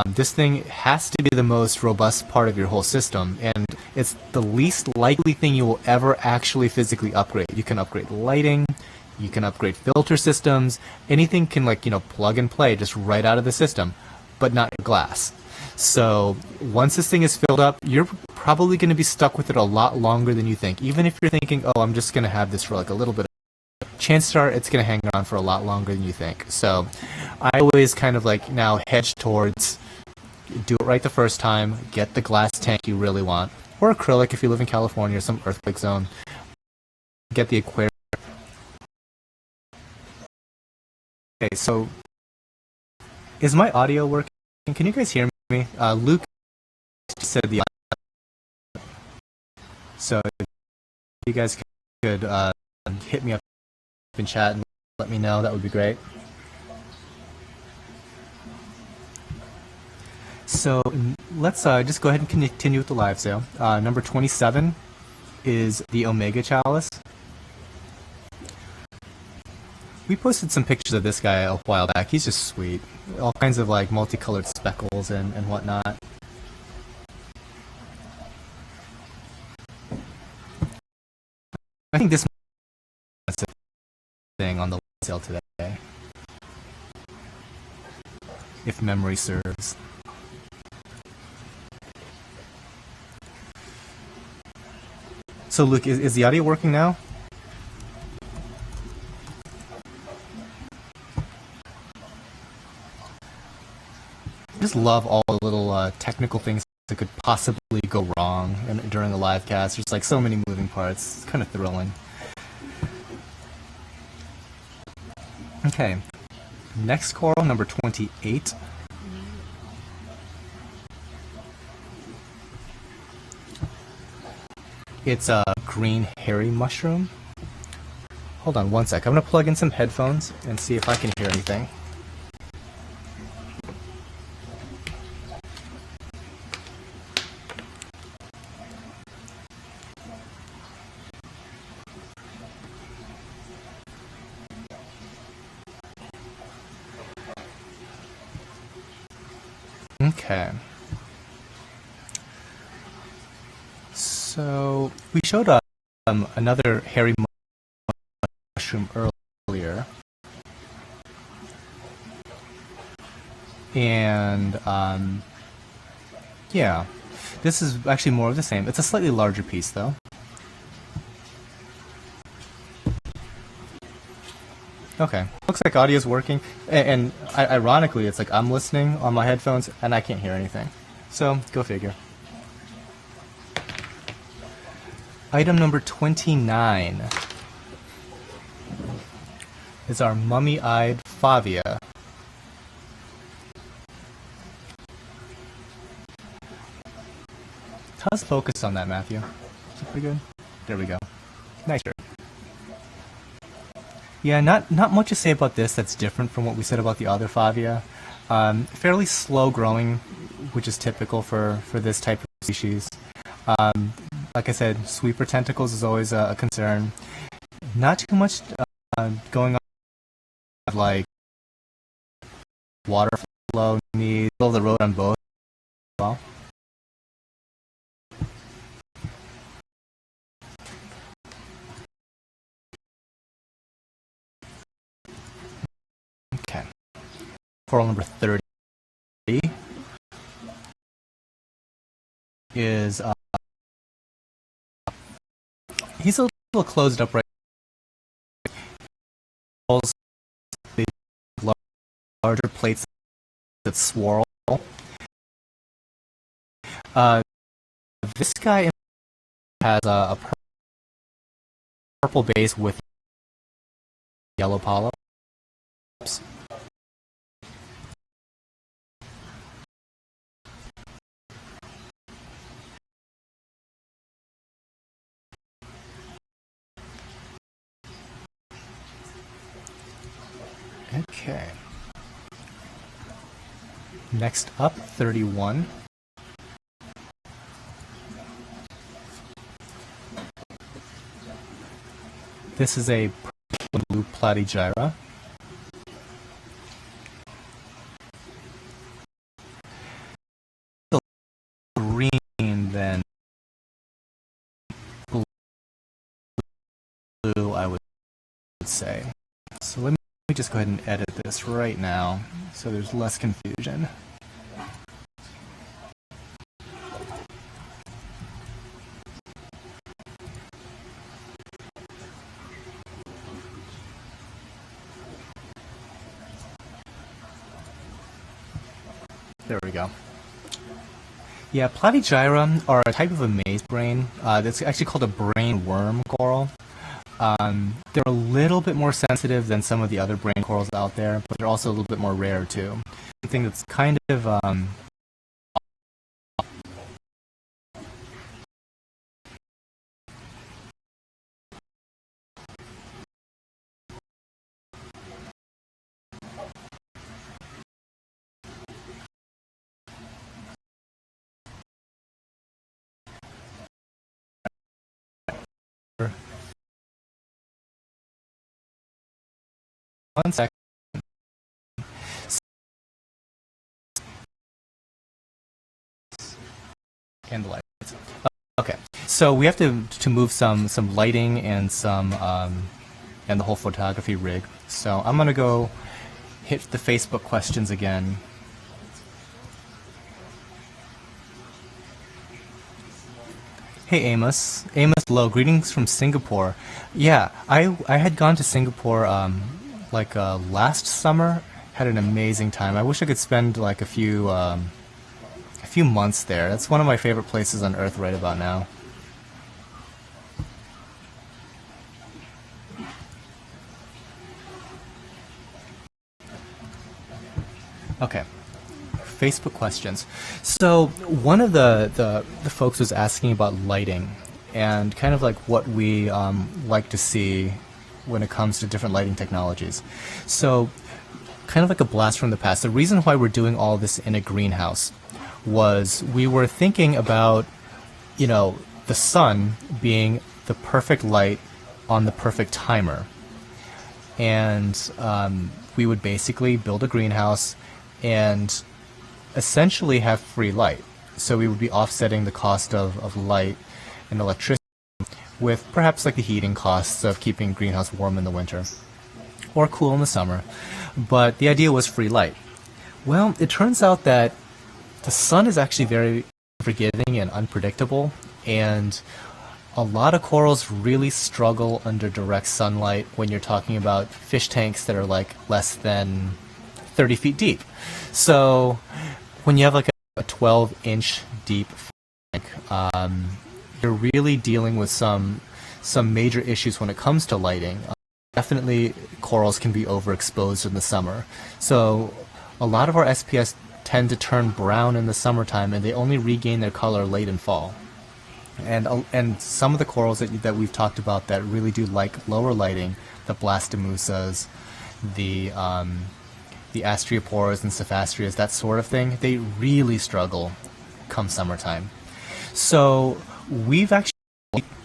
This thing has to be the most robust part of your whole system, and it's the least likely thing you will ever actually physically upgrade. You can upgrade lighting, you can upgrade filter systems, anything can, like, plug and play just right out of the system, but not your glass. So once this thing is filled up, you're probably going to be stuck with it a lot longer than you think. Even if you're thinking, oh, I'm just going to have this for like a little bit, chances are it's going to hang around for a lot longer than you think. So I always kind of like now hedge towards do it right the first time, get the glass tank you really want, or acrylic if you live in California or some earthquake zone. Get the aquarium. Okay, so is my audio working? Can you guys hear me? Luke said the audio. So if you guys could hit me up in chat and let me know, that would be great. So let's just go ahead and continue with the live sale. Number 27 is the Omega Chalice. We posted some pictures of this guy a while back. He's just sweet. All kinds of like multicolored speckles and whatnot. I think this thing on the sale today, if memory serves. So Luke, is the audio working now? I just love all the little technical things that could possibly go wrong during a live cast. There's like so many moving parts. It's kind of thrilling. Okay, next coral, number 28. It's a green hairy mushroom. Hold on one sec. I'm going to plug in some headphones and see if I can hear anything. Okay. So we showed another hairy mushroom earlier, and yeah, this is actually more of the same. It's a slightly larger piece though. Okay, looks like audio's working, and ironically, it's like I'm listening on my headphones and I can't hear anything. So go figure. Item number 29 is our mummy-eyed Favia. How's focus on that, Matthew? Is it pretty good? There we go. Nice shirt. Yeah, not much to say about this that's different from what we said about the other Favia. Fairly slow growing, which is typical for this type of species. Like I said, sweeper tentacles is always a concern. Not too much going on like water flow needs, middle of the road on both as well. Okay. Coral number 30 is he's a little closed up right now. The larger plates that swirl. This guy has a purple base with yellow polyps. Okay. Next up, 31. This is a blue platygyra. then blue, I would say. So let me just go ahead and edit this right now so there's less confusion. There we go. Yeah, platygyra are a type of a maze brain that's actually called a brain worm coral. They're a little bit more sensitive than some of the other brain corals out there, but they're also a little bit more rare too. Something that's kind of one second. And the lights. Okay, so we have to move some lighting and some and the whole photography rig. So I'm gonna go hit the Facebook questions again. Hey Amos, hello, greetings from Singapore. Yeah, I had gone to Singapore last summer. Had an amazing time. I wish I could spend like a few months there. That's one of my favorite places on earth right about now. Okay. Facebook questions. So one of the folks was asking about lighting and kind of like what we like to see when it comes to different lighting technologies. So kind of like a blast from the past. The reason why we're doing all this in a greenhouse was we were thinking about, the sun being the perfect light on the perfect timer. And we would basically build a greenhouse and essentially have free light. So we would be offsetting the cost of light and electricity with perhaps like the heating costs of keeping greenhouse warm in the winter or cool in the summer. But the idea was free light. Well, it turns out that the sun is actually very forgiving and unpredictable, and a lot of corals really struggle under direct sunlight when you're talking about fish tanks that are like less than 30 feet deep. So when you have like a 12-inch deep tank, you're really dealing with some major issues when it comes to lighting. Definitely corals can be overexposed in the summer. So a lot of our SPS tend to turn brown in the summertime, and they only regain their color late in fall. And some of the corals that we've talked about that really do like lower lighting, the blastomusas, the Astreoporas and Cephastrias, that sort of thing, they really struggle come summertime. So we've actually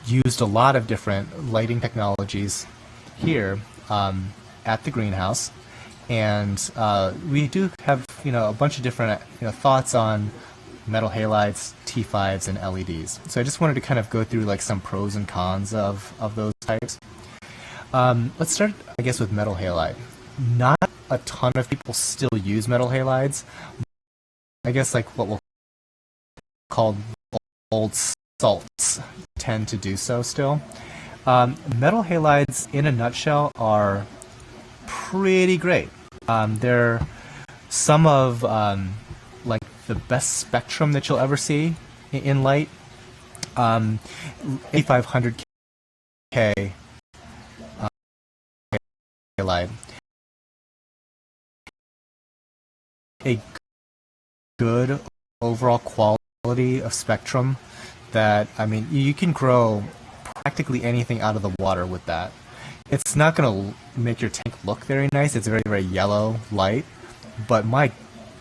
used a lot of different lighting technologies here at the greenhouse, and we do have a bunch of different thoughts on metal halides, T5s, and LEDs. So I just wanted to kind of go through like some pros and cons of those types. Let's start, I guess, with metal halide. Not a ton of people still use metal halides. I guess like what we'll call old salts tend to do so still. Metal halides, in a nutshell, are pretty great. They're some of like the best spectrum that you'll ever see in light. 8500K halide. A good overall quality of spectrum that, I mean, you can grow practically anything out of the water with that. It's not going to make your tank look very nice. It's very, very yellow light, but my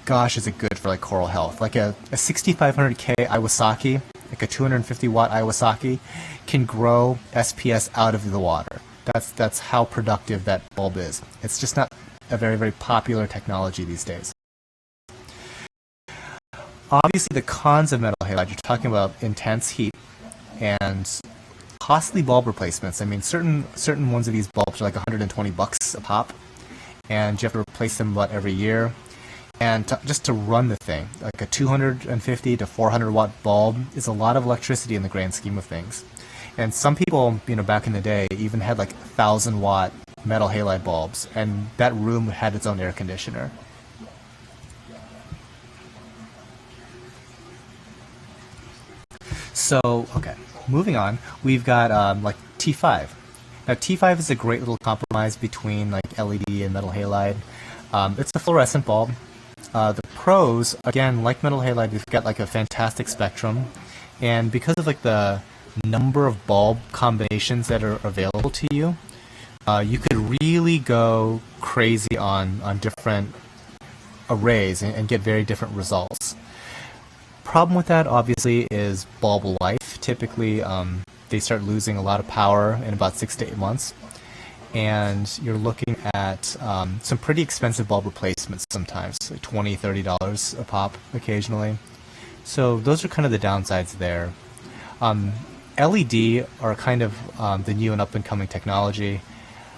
gosh, is it good for like coral health. Like a 6500K Iwasaki, like a 250 watt Iwasaki, can grow SPS out of the water. That's how productive that bulb is. It's just not a very, very popular technology these days. Obviously, the cons of metal halide, you're talking about intense heat and costly bulb replacements. I mean, certain ones of these bulbs are like $120 a pop, and you have to replace them about every year. And just to run the thing, like a 250 to 400 watt bulb is a lot of electricity in the grand scheme of things. And some people, back in the day, even had like 1,000 watt metal halide bulbs, and that room had its own air conditioner. So, okay, moving on, we've got like T5. Now, T5 is a great little compromise between like LED and metal halide. It's a fluorescent bulb. The pros, again, like metal halide, you've got like a fantastic spectrum, and because of like the number of bulb combinations that are available to you, you could really go crazy on different arrays and get very different results. Problem with that, obviously, is bulb life. Typically, they start losing a lot of power in about 6 to 8 months, and you're looking at some pretty expensive bulb replacements sometimes, like $20, $30 a pop occasionally. So those are kind of the downsides there. LED are kind of the new and up-and-coming technology.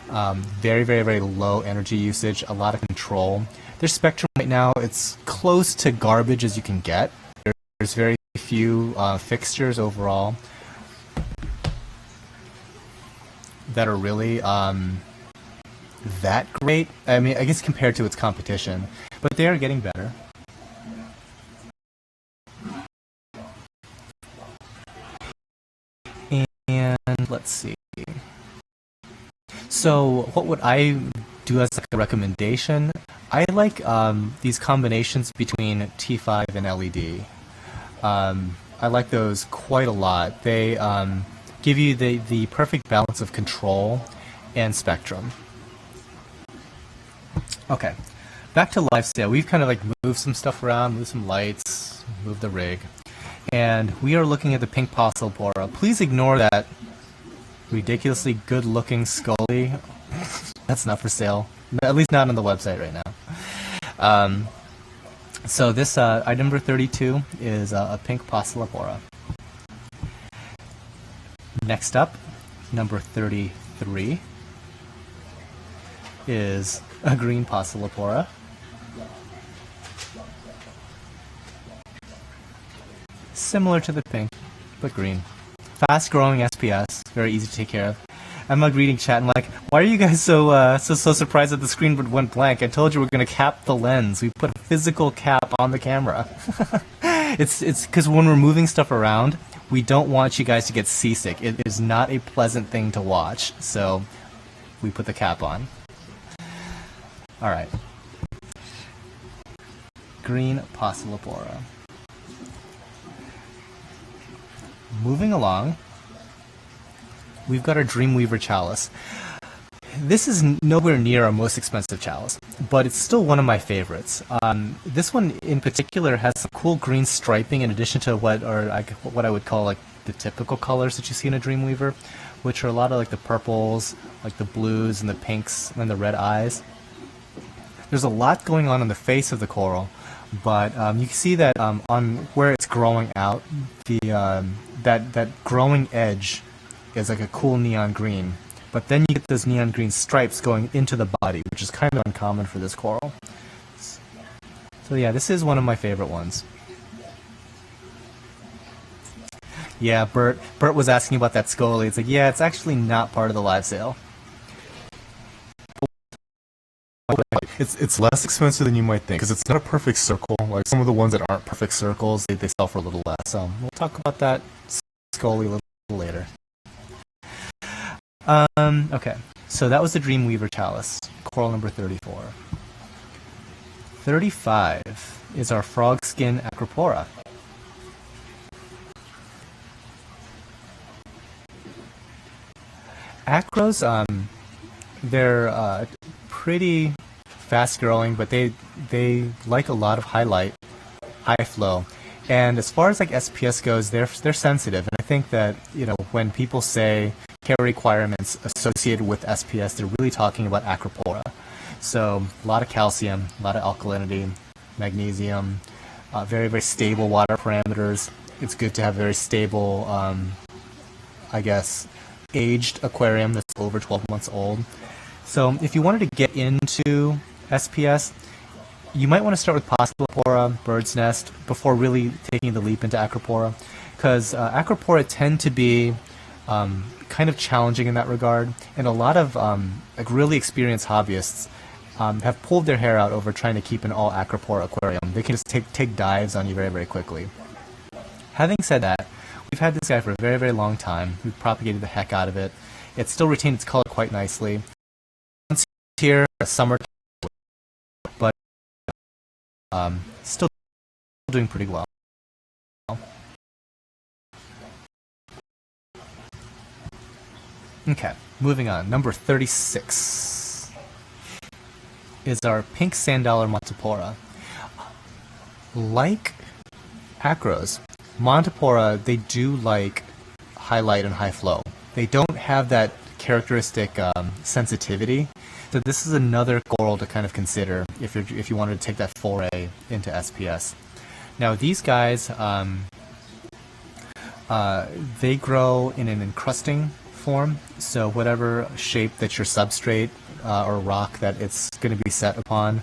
Very, very, very low energy usage, a lot of control. Their spectrum right now, it's close to garbage as you can get. There's very few fixtures overall that are really that great. I mean, I guess compared to its competition, but they are getting better. And let's see. So what would I do as like a recommendation? I like these combinations between T5 and LED. I like those quite a lot. They give you the perfect balance of control and spectrum. Okay, back to live sale. We've kind of like moved some stuff around, moved some lights, moved the rig, and we are looking at the pink Possilpora. Please ignore that ridiculously good-looking Scully. That's not for sale, at least not on the website right now. So this item number 32 is a pink Possilpora. Next up, number 33 is a green Possilpora. Similar to the pink, but green. Fast-growing SPS, very easy to take care of. I'm like reading chat and like, why are you guys so surprised that the screen went blank? I told you we're gonna cap the lens. We put a physical cap on the camera. It's because when we're moving stuff around, we don't want you guys to get seasick. It is not a pleasant thing to watch, so we put the cap on. All right. Green Possilpora. Moving along, we've got our Dreamweaver chalice. This is nowhere near our most expensive chalice, but it's still one of my favorites. This one in particular has some cool green striping in addition to what I would call like the typical colors that you see in a Dreamweaver, which are a lot of like the purples, like the blues and the pinks and the red eyes. There's a lot going on the face of the coral, but you can see that on where it's growing out, that growing edge is like a cool neon green. But then you get those neon green stripes going into the body, which is kind of uncommon for this coral. So yeah, this is one of my favorite ones. Yeah, Bert was asking about that Scully. It's like, yeah, it's actually not part of the live sale. It's less expensive than you might think, because it's not a perfect circle. Like some of the ones that aren't perfect circles, they sell for a little less. We'll talk about that Scully a little later. Okay, so that was the Dreamweaver chalice, coral number 34. 35 is our frog skin Acropora. Acros, they're pretty fast growing, but they like a lot of highlight, high flow. And as far as like SPS goes, they're sensitive. And I think that, when people say care requirements associated with SPS, they're really talking about Acropora. So a lot of calcium, a lot of alkalinity, magnesium, very, very stable water parameters. It's good to have very stable, I guess, aged aquarium that's over 12 months old. So if you wanted to get into SPS, you might want to start with Possipora, Bird's Nest, before really taking the leap into Acropora, because Acropora tend to be kind of challenging in that regard, and a lot of like really experienced hobbyists have pulled their hair out over trying to keep an all Acropora aquarium. They can just take dives on you very, very quickly. Having said that, we've had this guy for a very, very long time. We've propagated the heck out of it. It still retained its color quite nicely. It's here, summer, but still doing pretty well. Okay, moving on. Number 36 is our pink sand dollar Montipora. Like Acros, Montipora, they do like high light and high flow. They don't have that characteristic sensitivity. So this is another coral to kind of consider if you wanted to take that foray into SPS. Now these guys, they grow in an encrusting form, so whatever shape that your substrate or rock that it's going to be set upon,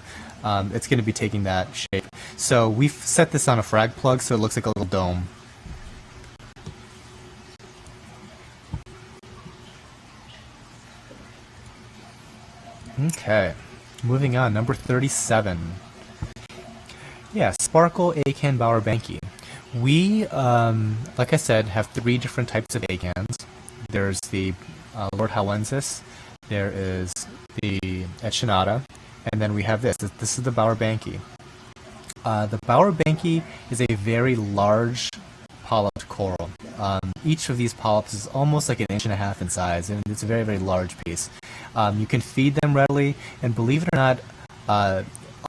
it's going to be taking that shape. So we've set this on a frag plug so it looks like a little dome. Okay, moving on, number 37. Yeah, Sparkle Acan Bowerbanki. We, like I said, have 3 different types of acans. There's the Lord Howensis, there is the Echinata, and then we have this. This is the Bowerbanki. The Bowerbanki is a very large polyped coral. Each of these polyps is almost like 1.5 inches in size, and it's a very, very large piece. You can feed them readily, and believe it or not,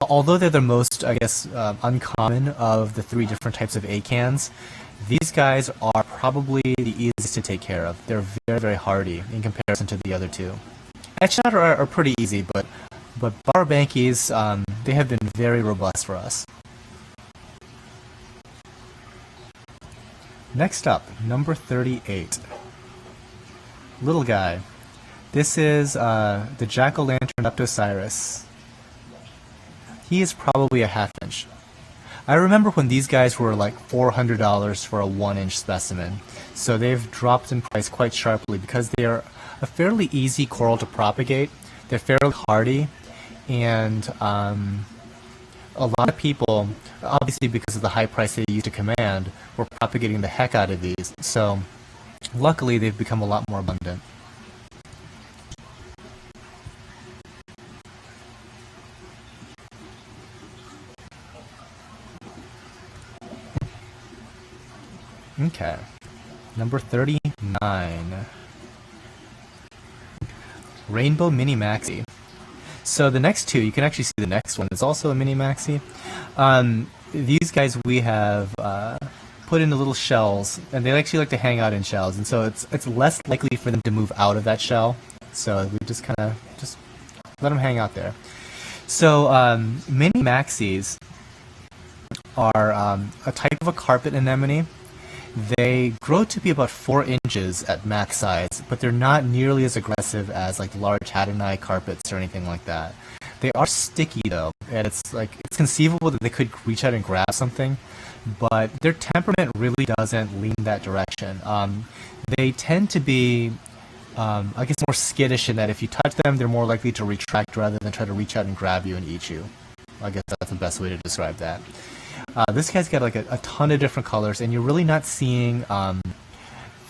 although they're the most, I guess, uncommon of the 3 different types of acans, these guys are probably the easiest to take care of. They're very, very hardy in comparison to the other 2. Echinata are pretty easy, but Bowerbankis, they have been very robust for us. Next up, number 38. Little guy. This is the Jack-o'-lantern Leptocyrus. He is probably a 1/2 inch. I remember when these guys were like $400 for a 1-inch specimen, so they've dropped in price quite sharply because they are a fairly easy coral to propagate. They're fairly hardy, and a lot of people, obviously because of the high price they used to command, were propagating the heck out of these. So luckily they've become a lot more abundant. Okay, number 39. Rainbow Mini Maxi. So the next 2, you can actually see the next one is also a Mini Maxi. These guys we have put into little shells, and they actually like to hang out in shells, and so it's less likely for them to move out of that shell. So we just kind of just let them hang out there. So Mini Maxis are a type of a carpet anemone. They grow to be about 4 inches at max size, but they're not nearly as aggressive as like large Haddonii carpets or anything like that. They are sticky though, and it's conceivable that they could reach out and grab something, but their temperament really doesn't lean that direction. They tend to be, I guess, more skittish in that if you touch them, they're more likely to retract rather than try to reach out and grab you and eat you. I guess that's the best way to describe that. This guy's got like a ton of different colors, and you're really not seeing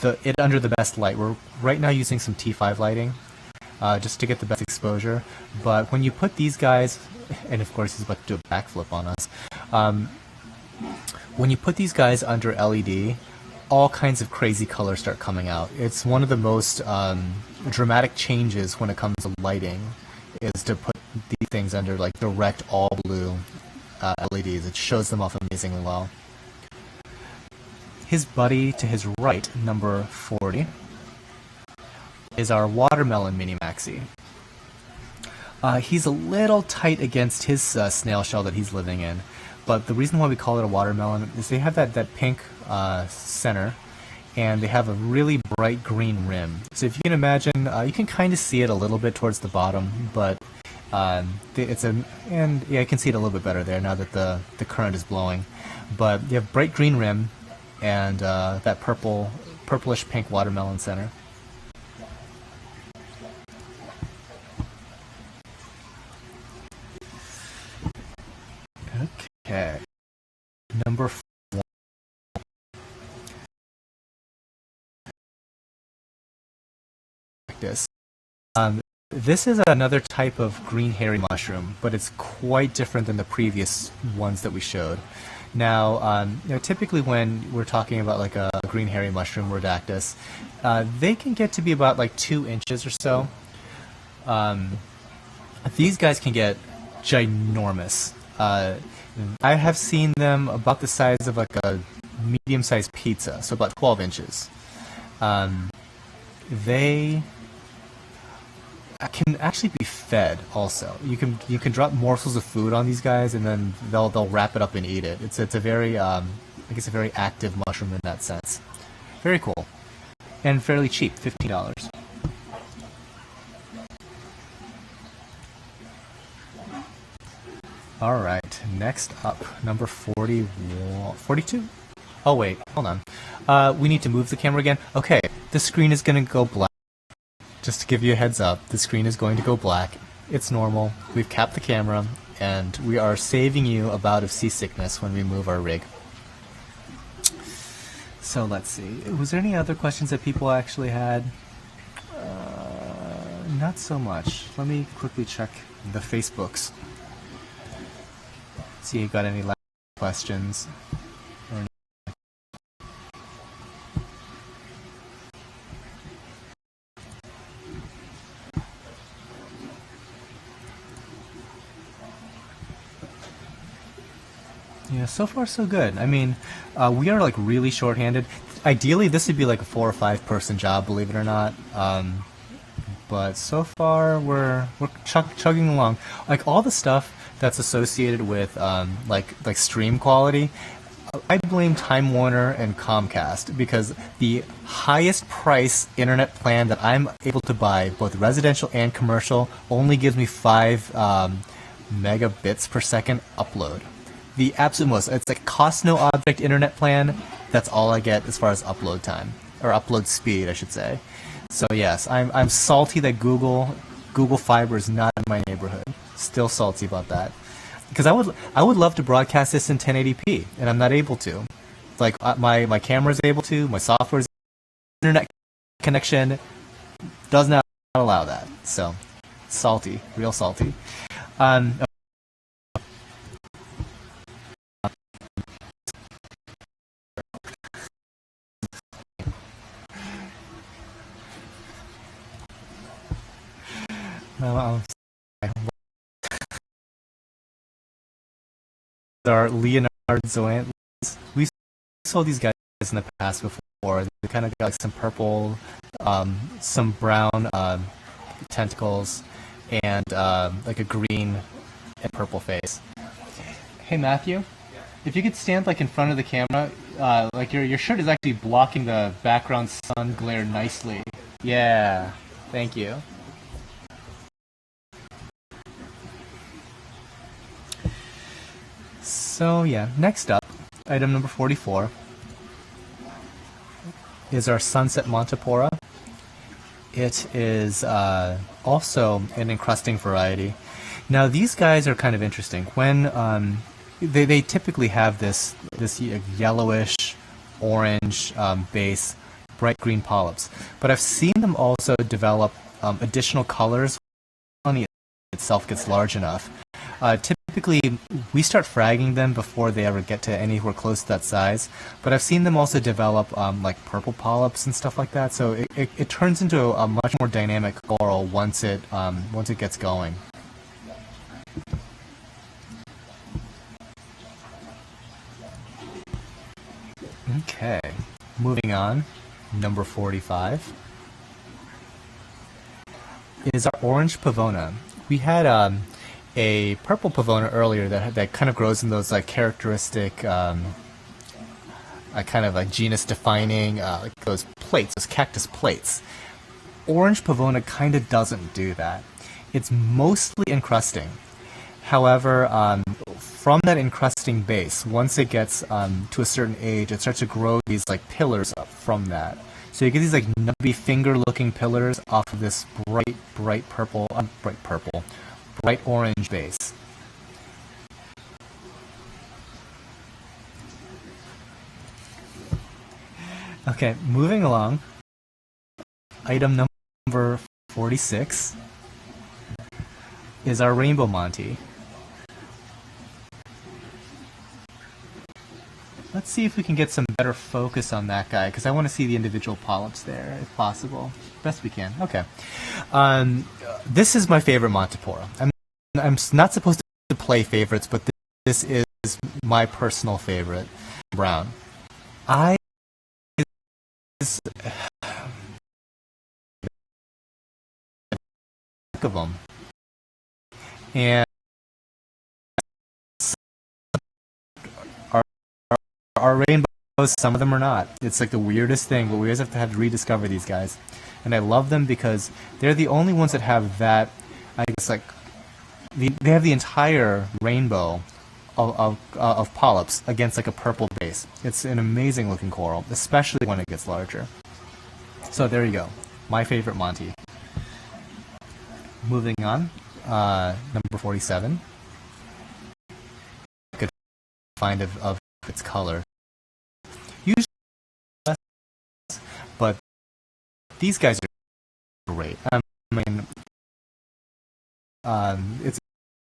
it under the best light. We're right now using some T5 lighting just to get the best exposure. But when you put these guys, and of course he's about to do a backflip on us, when you put these guys under LED, all kinds of crazy colors start coming out. It's one of the most dramatic changes when it comes to lighting, is to put these things under like direct all blue LEDs. It shows them off amazingly well. His buddy to his right, number 40, is our watermelon Mini Maxi. He's a little tight against his snail shell that he's living in, but the reason why we call it a watermelon is they have that pink center, and they have a really bright green rim. So if you can imagine, you can kind of see it a little bit towards the bottom, but and yeah, I can see it a little bit better there now that the current is blowing. But you have bright green rim and that purplish pink watermelon center. Okay, number 4. This is another type of green hairy mushroom, but it's quite different than the previous ones that we showed. Now, typically when we're talking about like a green hairy mushroom, Rhodactis, they can get to be about like 2 inches or so. These guys can get ginormous. I have seen them about the size of like a medium-sized pizza, so about 12 inches. They can actually be fed also. You can drop morsels of food on these guys, and then they'll wrap it up and eat it. It's a very I guess a very active mushroom in that sense. Very cool, and fairly cheap, $15. All right, next up, number 42. Oh wait, hold on. We need to move the camera again. Okay, the screen is gonna go black. Just to give you a heads up, the screen is going to go black. It's normal. We've capped the camera, and we are saving you a bout of seasickness when we move our rig. So let's see. Was there any other questions that people actually had? Not so much. Let me quickly check the Facebooks. See if you got any last questions. Yeah, so far so good. I mean, we are like really short-handed. Ideally, this would be like a 4 or 5 person job, believe it or not. But so far, we're chugging along. Like all the stuff that's associated with like stream quality, I blame Time Warner and Comcast, because the highest price internet plan that I'm able to buy, both residential and commercial, only gives me 5 megabits per second upload. The absolute most. It's like cost no object internet plan. That's all I get as far as upload time, or upload speed, I should say. So yes, I'm salty that Google Fiber is not in my neighborhood. Still salty about that, because I would love to broadcast this in 1080p, and I'm not able to. Like my camera's able to, my software's internet connection does not allow that. So salty, real salty. Are Leonard Zoant. We saw these guys in the past before. They kind of got like some purple, some brown tentacles, and like a green and purple face. Hey Matthew, if you could stand like in front of the camera, like your shirt is actually blocking the background sun glare nicely. Yeah, thank you. So yeah, next up, item number 44 is our Sunset Montipora. It is also an encrusting variety. Now these guys are kind of interesting. When they typically have this yellowish, orange base, bright green polyps, but I've seen them also develop additional colors when the itself gets large enough. Typically, we start fragging them before they ever get to anywhere close to that size, but I've seen them also develop like purple polyps and stuff like that, so it turns into a much more dynamic coral once it gets going. Okay, moving on, number 45 is our orange pavona. We had a purple pavona earlier that kind of grows in those like characteristic, kind of like genus defining, like those plates, those cactus plates. Orange pavona kind of doesn't do that. It's mostly encrusting. However, from that encrusting base, once it gets to a certain age, it starts to grow these like pillars up from that. So you get these like nubby finger-looking pillars off of this bright orange base. Okay, moving along. Item number 46 is our Rainbow Monty. Let's see if we can get some better focus on that guy, because I want to see the individual polyps there, if possible. Best we can. Okay. This is my favorite Montipora. I'm not supposed to play favorites, but this is my personal favorite. Brown. Of them. And our rainbows, some of them are not. It's like the weirdest thing, but we always have to rediscover these guys. And I love them because they're the only ones that have that, I guess, like, they have the entire rainbow of polyps against like a purple base. It's an amazing looking coral, especially when it gets larger. So there you go. My favorite Monty. Moving on, number 47. I could find of its color. Usually less, but these guys are great. I mean,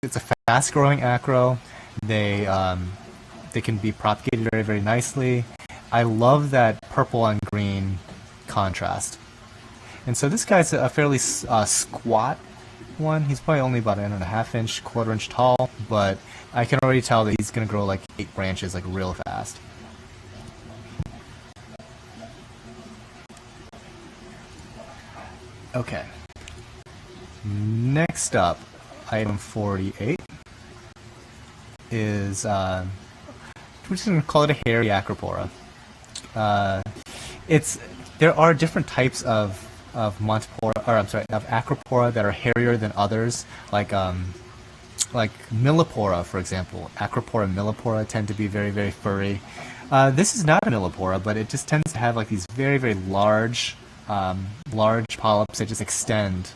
it's a fast-growing acro. They can be propagated very, very nicely. I love that purple on green contrast. And so this guy's a fairly squat one. He's probably only about 1.5 inch, quarter-inch tall, but I can already tell that he's going to grow like 8 branches like real fast. Okay. Next up, item 48 is, we're just going to call it a hairy acropora. There are different types of Montipora, or I'm sorry, of acropora that are hairier than others, like millipora, for example. Acropora and millipora tend to be very, very furry. This is not a millipora, but it just tends to have like these very, very large polyps that just extend.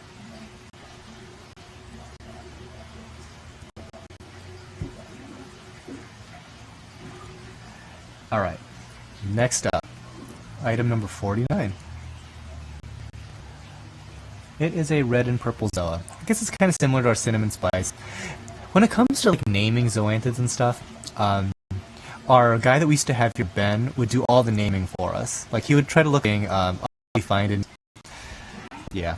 All right, next up, item number 49. It is a red and purple zoa. I guess it's kind of similar to our cinnamon spice. When it comes to like naming zoanthids and stuff, our guy that we used to have here, Ben, would do all the naming for us. Like he would try to look, find it. Yeah,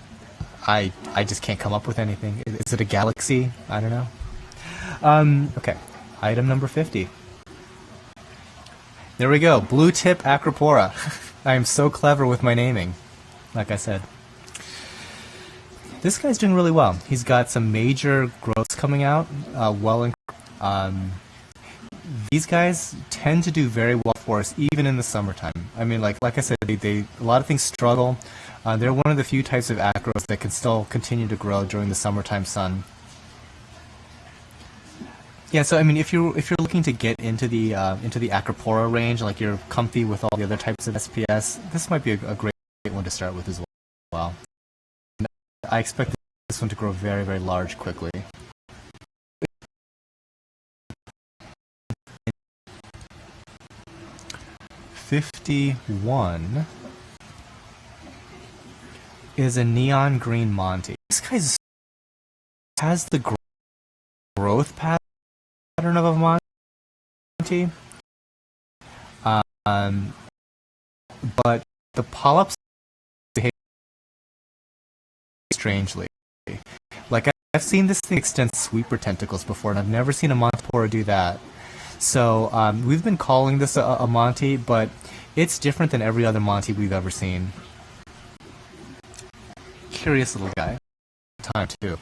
I just can't come up with anything. Is it a galaxy? I don't know. Okay, item number 50. There we go, blue tip acropora. I am so clever with my naming, like I said. This guy's doing really well. He's got some major growths coming out. These guys tend to do very well for us, even in the summertime. I mean, like I said, a lot of things struggle. They're one of the few types of acros that can still continue to grow during the summertime sun. Yeah, so I mean, if you're looking to get into the acropora range, like you're comfy with all the other types of SPS, this might be a great one to start with as well. I expect this one to grow very, very large quickly. #51 is a neon green Monty. This guy has the growth pattern of a Monty, but the polyps behave strangely. Like I've seen this thing extend sweeper tentacles before, and I've never seen a Montipora do that. So we've been calling this a Monty, but it's different than every other Monty we've ever seen. Curious little guy. Time too.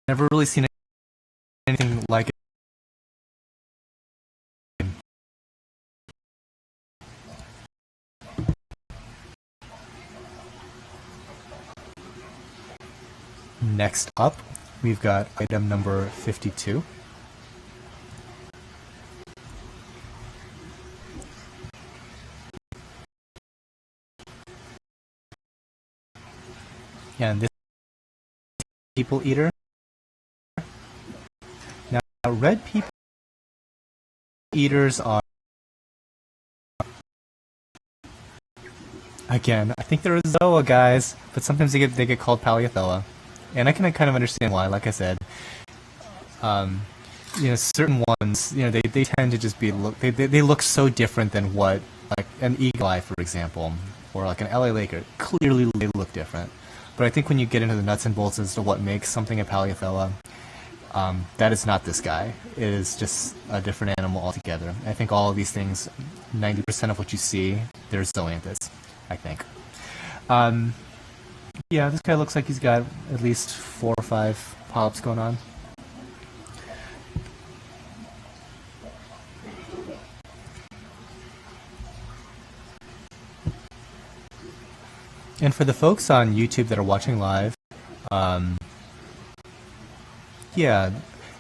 never really seen anything like it. Next up, we've got item number 52. And this people eater. Now, red people eaters are, again, I think they're a Zoa, guys, but sometimes they get called Paleothella. And I can kind of understand why. Like I said, certain ones, they tend to just be they look so different than what, like an eagle eye, for example, or like an LA Laker. Clearly, they look different. But I think when you get into the nuts and bolts as to what makes something a Paleothella, that is not this guy. It is just a different animal altogether. I think all of these things, 90% of what you see, they're zoanthids, I think. Yeah, this guy looks like he's got at least 4 or 5 polyps going on. And for the folks on YouTube that are watching live, yeah,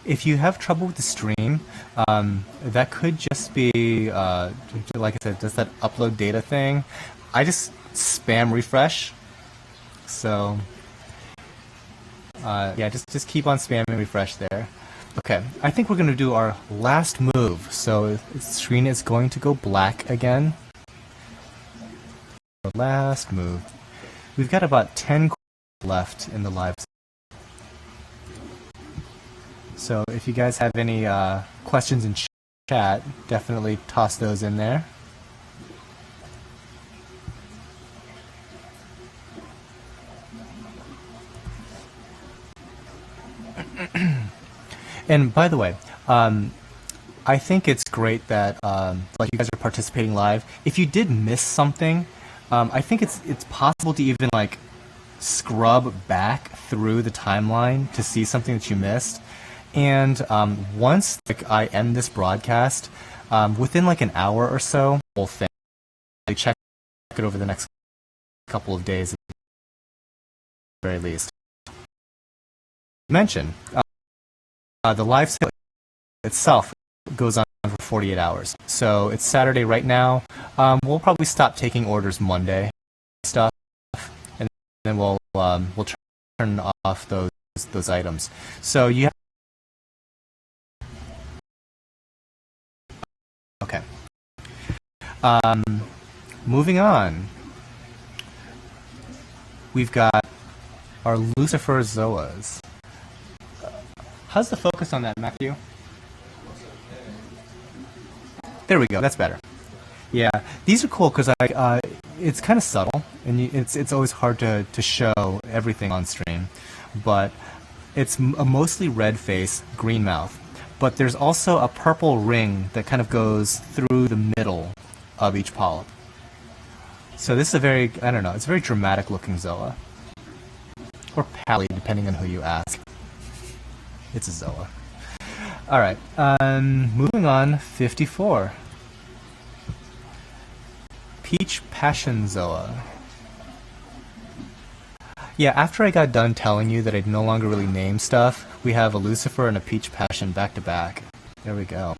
if you have trouble with the stream, that could just be, like I said, just that upload data thing. I just spam refresh. So, yeah, just keep on spamming refresh there. Okay, I think we're going to do our last move. So the screen is going to go black again. Our last move. We've got about 10 left in the live. So if you guys have any questions in chat, definitely toss those in there. And by the way, I think it's great that like you guys are participating live. If you did miss something, I think it's possible to even like scrub back through the timeline to see something that you missed. And once like I end this broadcast, within like an hour or so, whole thing, I check it over the next couple of days, at the very least. Mention. The live sale itself goes on for 48 hours. So it's Saturday right now. We'll probably stop taking orders Monday stuff, and then we'll turn off those items. So you have okay. Moving on. We've got our Lucifer Zoas. How's the focus on that, Matthew? There we go. That's better. Yeah, these are cool because it's kind of subtle, and it's always hard to show everything on stream. But it's a mostly red face, green mouth. But there's also a purple ring that kind of goes through the middle of each polyp. So this is a very, I don't know, it's a very dramatic looking Zoa. Or Pally, depending on who you ask. It's a Zoa. Alright, moving on, 54. Peach Passion Zoa. Yeah, after I got done telling you that I'd no longer really name stuff, we have a Lucifer and a Peach Passion back to back. There we go.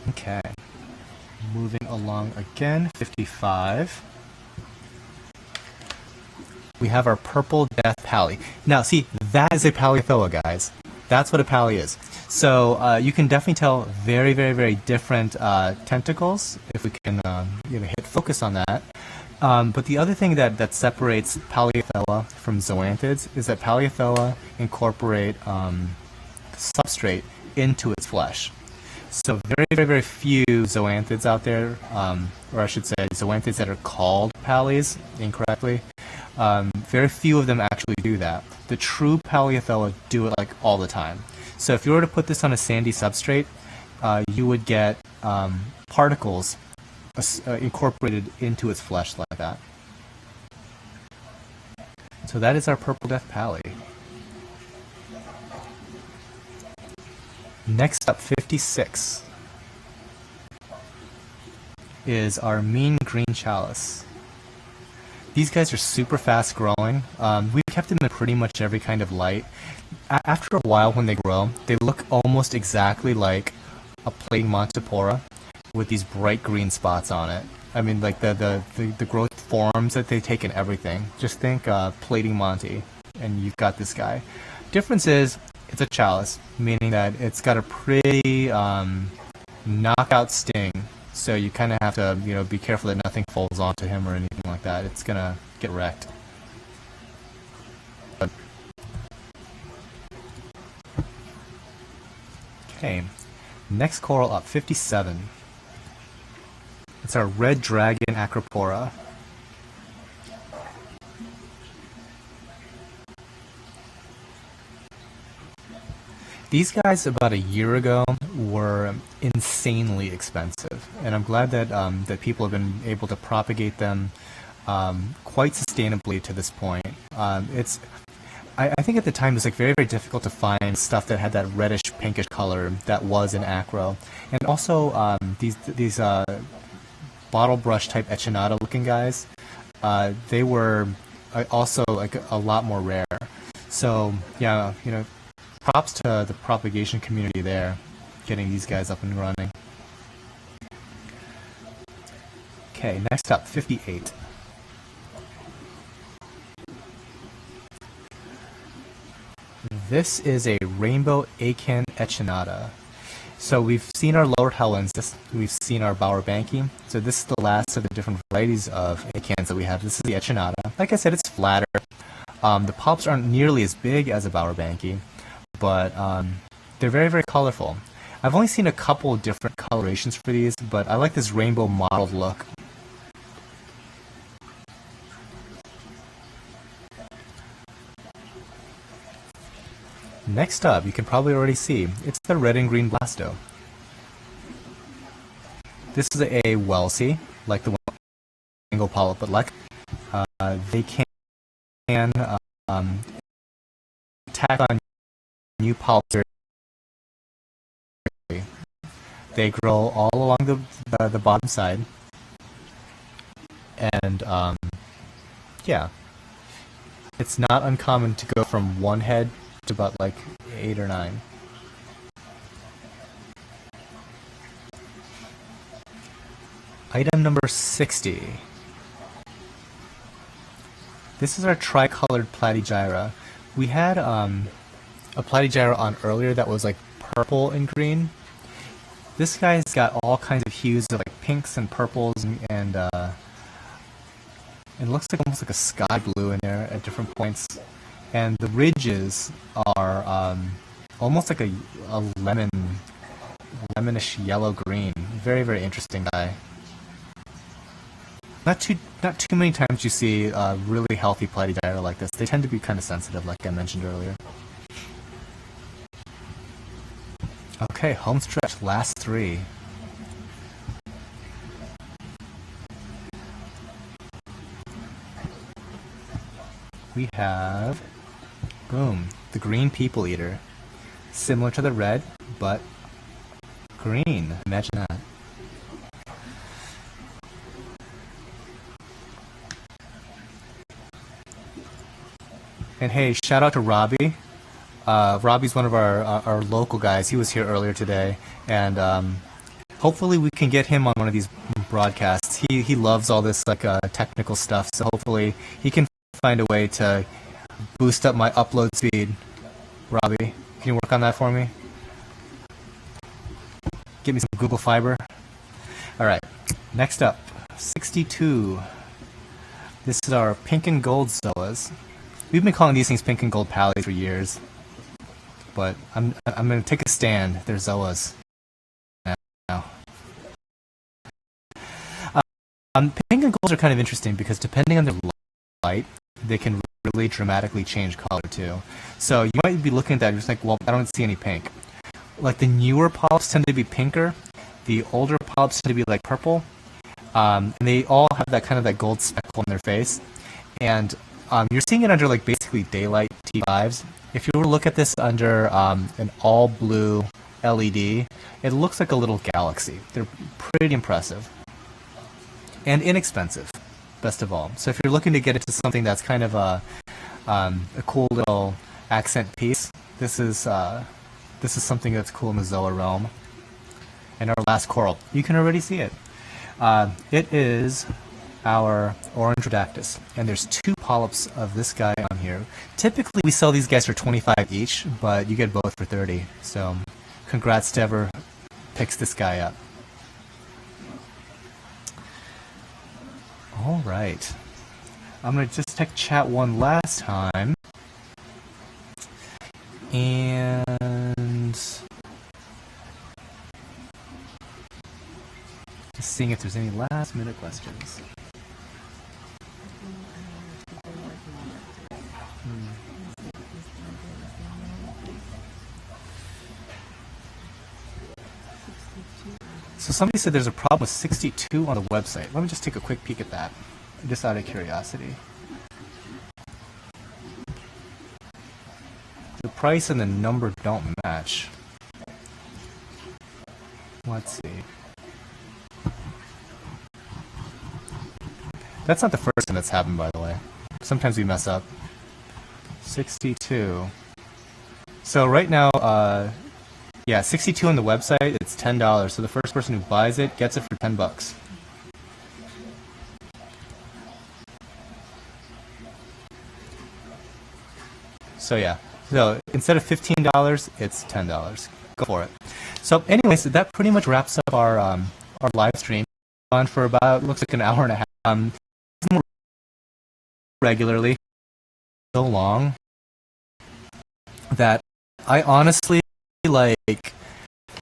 Okay. Moving along again, 55. We have our Purple Death Pally. Now, see, that is a Paleothella, guys. That's what a pally is. So you can definitely tell very, very, very different tentacles if we can hit focus on that. But the other thing that separates Paleothella from zoanthids is that Paleothella incorporate substrate into its flesh. So very, very, very few zoanthids out there, or I should say zoanthids that are called pallies incorrectly, very few of them actually do that. The true Paleothella do it like all the time. So if you were to put this on a sandy substrate, you would get particles incorporated into its flesh like that. So that is our Purple Death Pally. Next up, 56, is our Mean Green Chalice. These guys are super fast growing. We've kept them in pretty much every kind of light. After a while, when they grow, they look almost exactly like a plating Montipora with these bright green spots on it. I mean, like the growth forms that they take in everything. Just think plating Monty, and you've got this guy. Difference is, it's a chalice, meaning that it's got a pretty knockout sting. So you kind of have to, be careful that nothing falls onto him or anything like that. It's gonna get wrecked. Okay, next coral up, 57. It's our Red Dragon Acropora. These guys about a year ago were insanely expensive, and I'm glad that that people have been able to propagate them quite sustainably to this point. I think at the time it was like very, very difficult to find stuff that had that reddish pinkish color that was an acro, and also these bottle brush type echinata looking guys, they were also like a lot more rare. So yeah, props to the propagation community there, getting these guys up and running. Okay, next up, 58. This is a Rainbow Acan Echinata. So we've seen our Lord Helens, we've seen our Bowerbanki. So this is the last of the different varieties of acans that we have. This is the Echinata. Like I said, it's flatter. The polyps aren't nearly as big as a Bowerbanki, but they're very, very colorful. I've only seen a couple different colorations for these, but I like this rainbow mottled look. Next up, you can probably already see, it's the Red and Green Blasto. This is a Welsie, like the one single polyp, but like they can tack on new polyps. They grow all along the bottom side, and yeah, it's not uncommon to go from one head to about like 8 or 9. Item number 60. This is our tricolored Platygyra. We had a Platygyra on earlier that was like purple and green. This guy's got all kinds of hues of like pinks and purples, and it looks like almost like a sky blue in there at different points. And the ridges are almost like a lemonish yellow-green. Very, very interesting guy. Not too many times you see a really healthy Platygyra like this. They tend to be kind of sensitive, like I mentioned earlier. Okay, home stretch, last 3. We have, boom, the Green People Eater. Similar to the red, but green. Imagine that. And hey, shout out to Robbie. Robbie's one of our local guys. He was here earlier today, and hopefully we can get him on one of these broadcasts. He loves all this like technical stuff, so hopefully he can find a way to boost up my upload speed. Robbie, can you work on that for me? Get me some Google Fiber. All right, next up, 62. This is our pink and gold zoas. We've been calling these things pink and gold pallies for years, but I'm going to take a stand. They're zoas now. Pink and golds are kind of interesting because depending on their light, they can really dramatically change color too. So you might be looking at that and you're just like, well, I don't see any pink. like the newer polyps tend to be pinker, the older polyps tend to be like purple, and they all have that kind of that gold speckle on their face. And you're seeing it under like basically daylight T5s. If you were to look at this under an all blue LED, it looks like a little galaxy. They're pretty impressive and inexpensive, best of all. So if you're looking to get into something that's kind of a cool little accent piece, this is something that's cool in the Zoa realm. And our last coral, you can already see it. It is our orange Rhodactis, and there's 2 polyps of this guy on here. Typically we sell these guys for 25 each, but you get both for 30. So congrats to whoever picks this guy up. All right, I'm gonna just check chat one last time, and just seeing if there's any last minute questions. So somebody said there's a problem with 62 on the website. Let me just take a quick peek at that, just out of curiosity. The price and the number don't match. Let's see. That's not the first time that's happened, by the way. Sometimes we mess up. 62. So right now, yeah, 62 on the website, it's $10. So the first person who buys it gets it for $10. So yeah, so instead of $15, it's $10. Go for it. So anyways, that pretty much wraps up our live stream. On for about, looks like an hour and a half. Regularly, so long that I honestly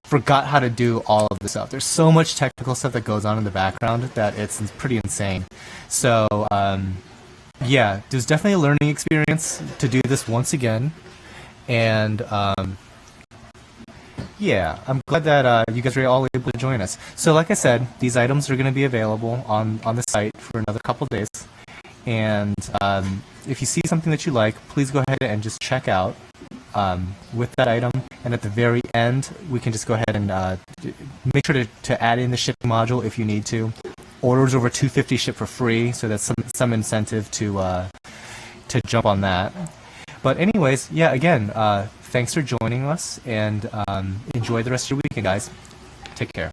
forgot how to do all of this stuff. There's so much technical stuff that goes on in the background that it's pretty insane. So yeah, there's definitely a learning experience to do this once again, and yeah, I'm glad that you guys were all able to join us. So like I said, these items are going to be available on the site for another couple days, and if you see something that you like, please go ahead and just check out with that item, and at the very end we can just go ahead and make sure to add in the shipping module if you need to. Orders over $250 ship for free, so that's some incentive to jump on that. But anyways, yeah, again, thanks for joining us, and enjoy the rest of your weekend, guys. Take care.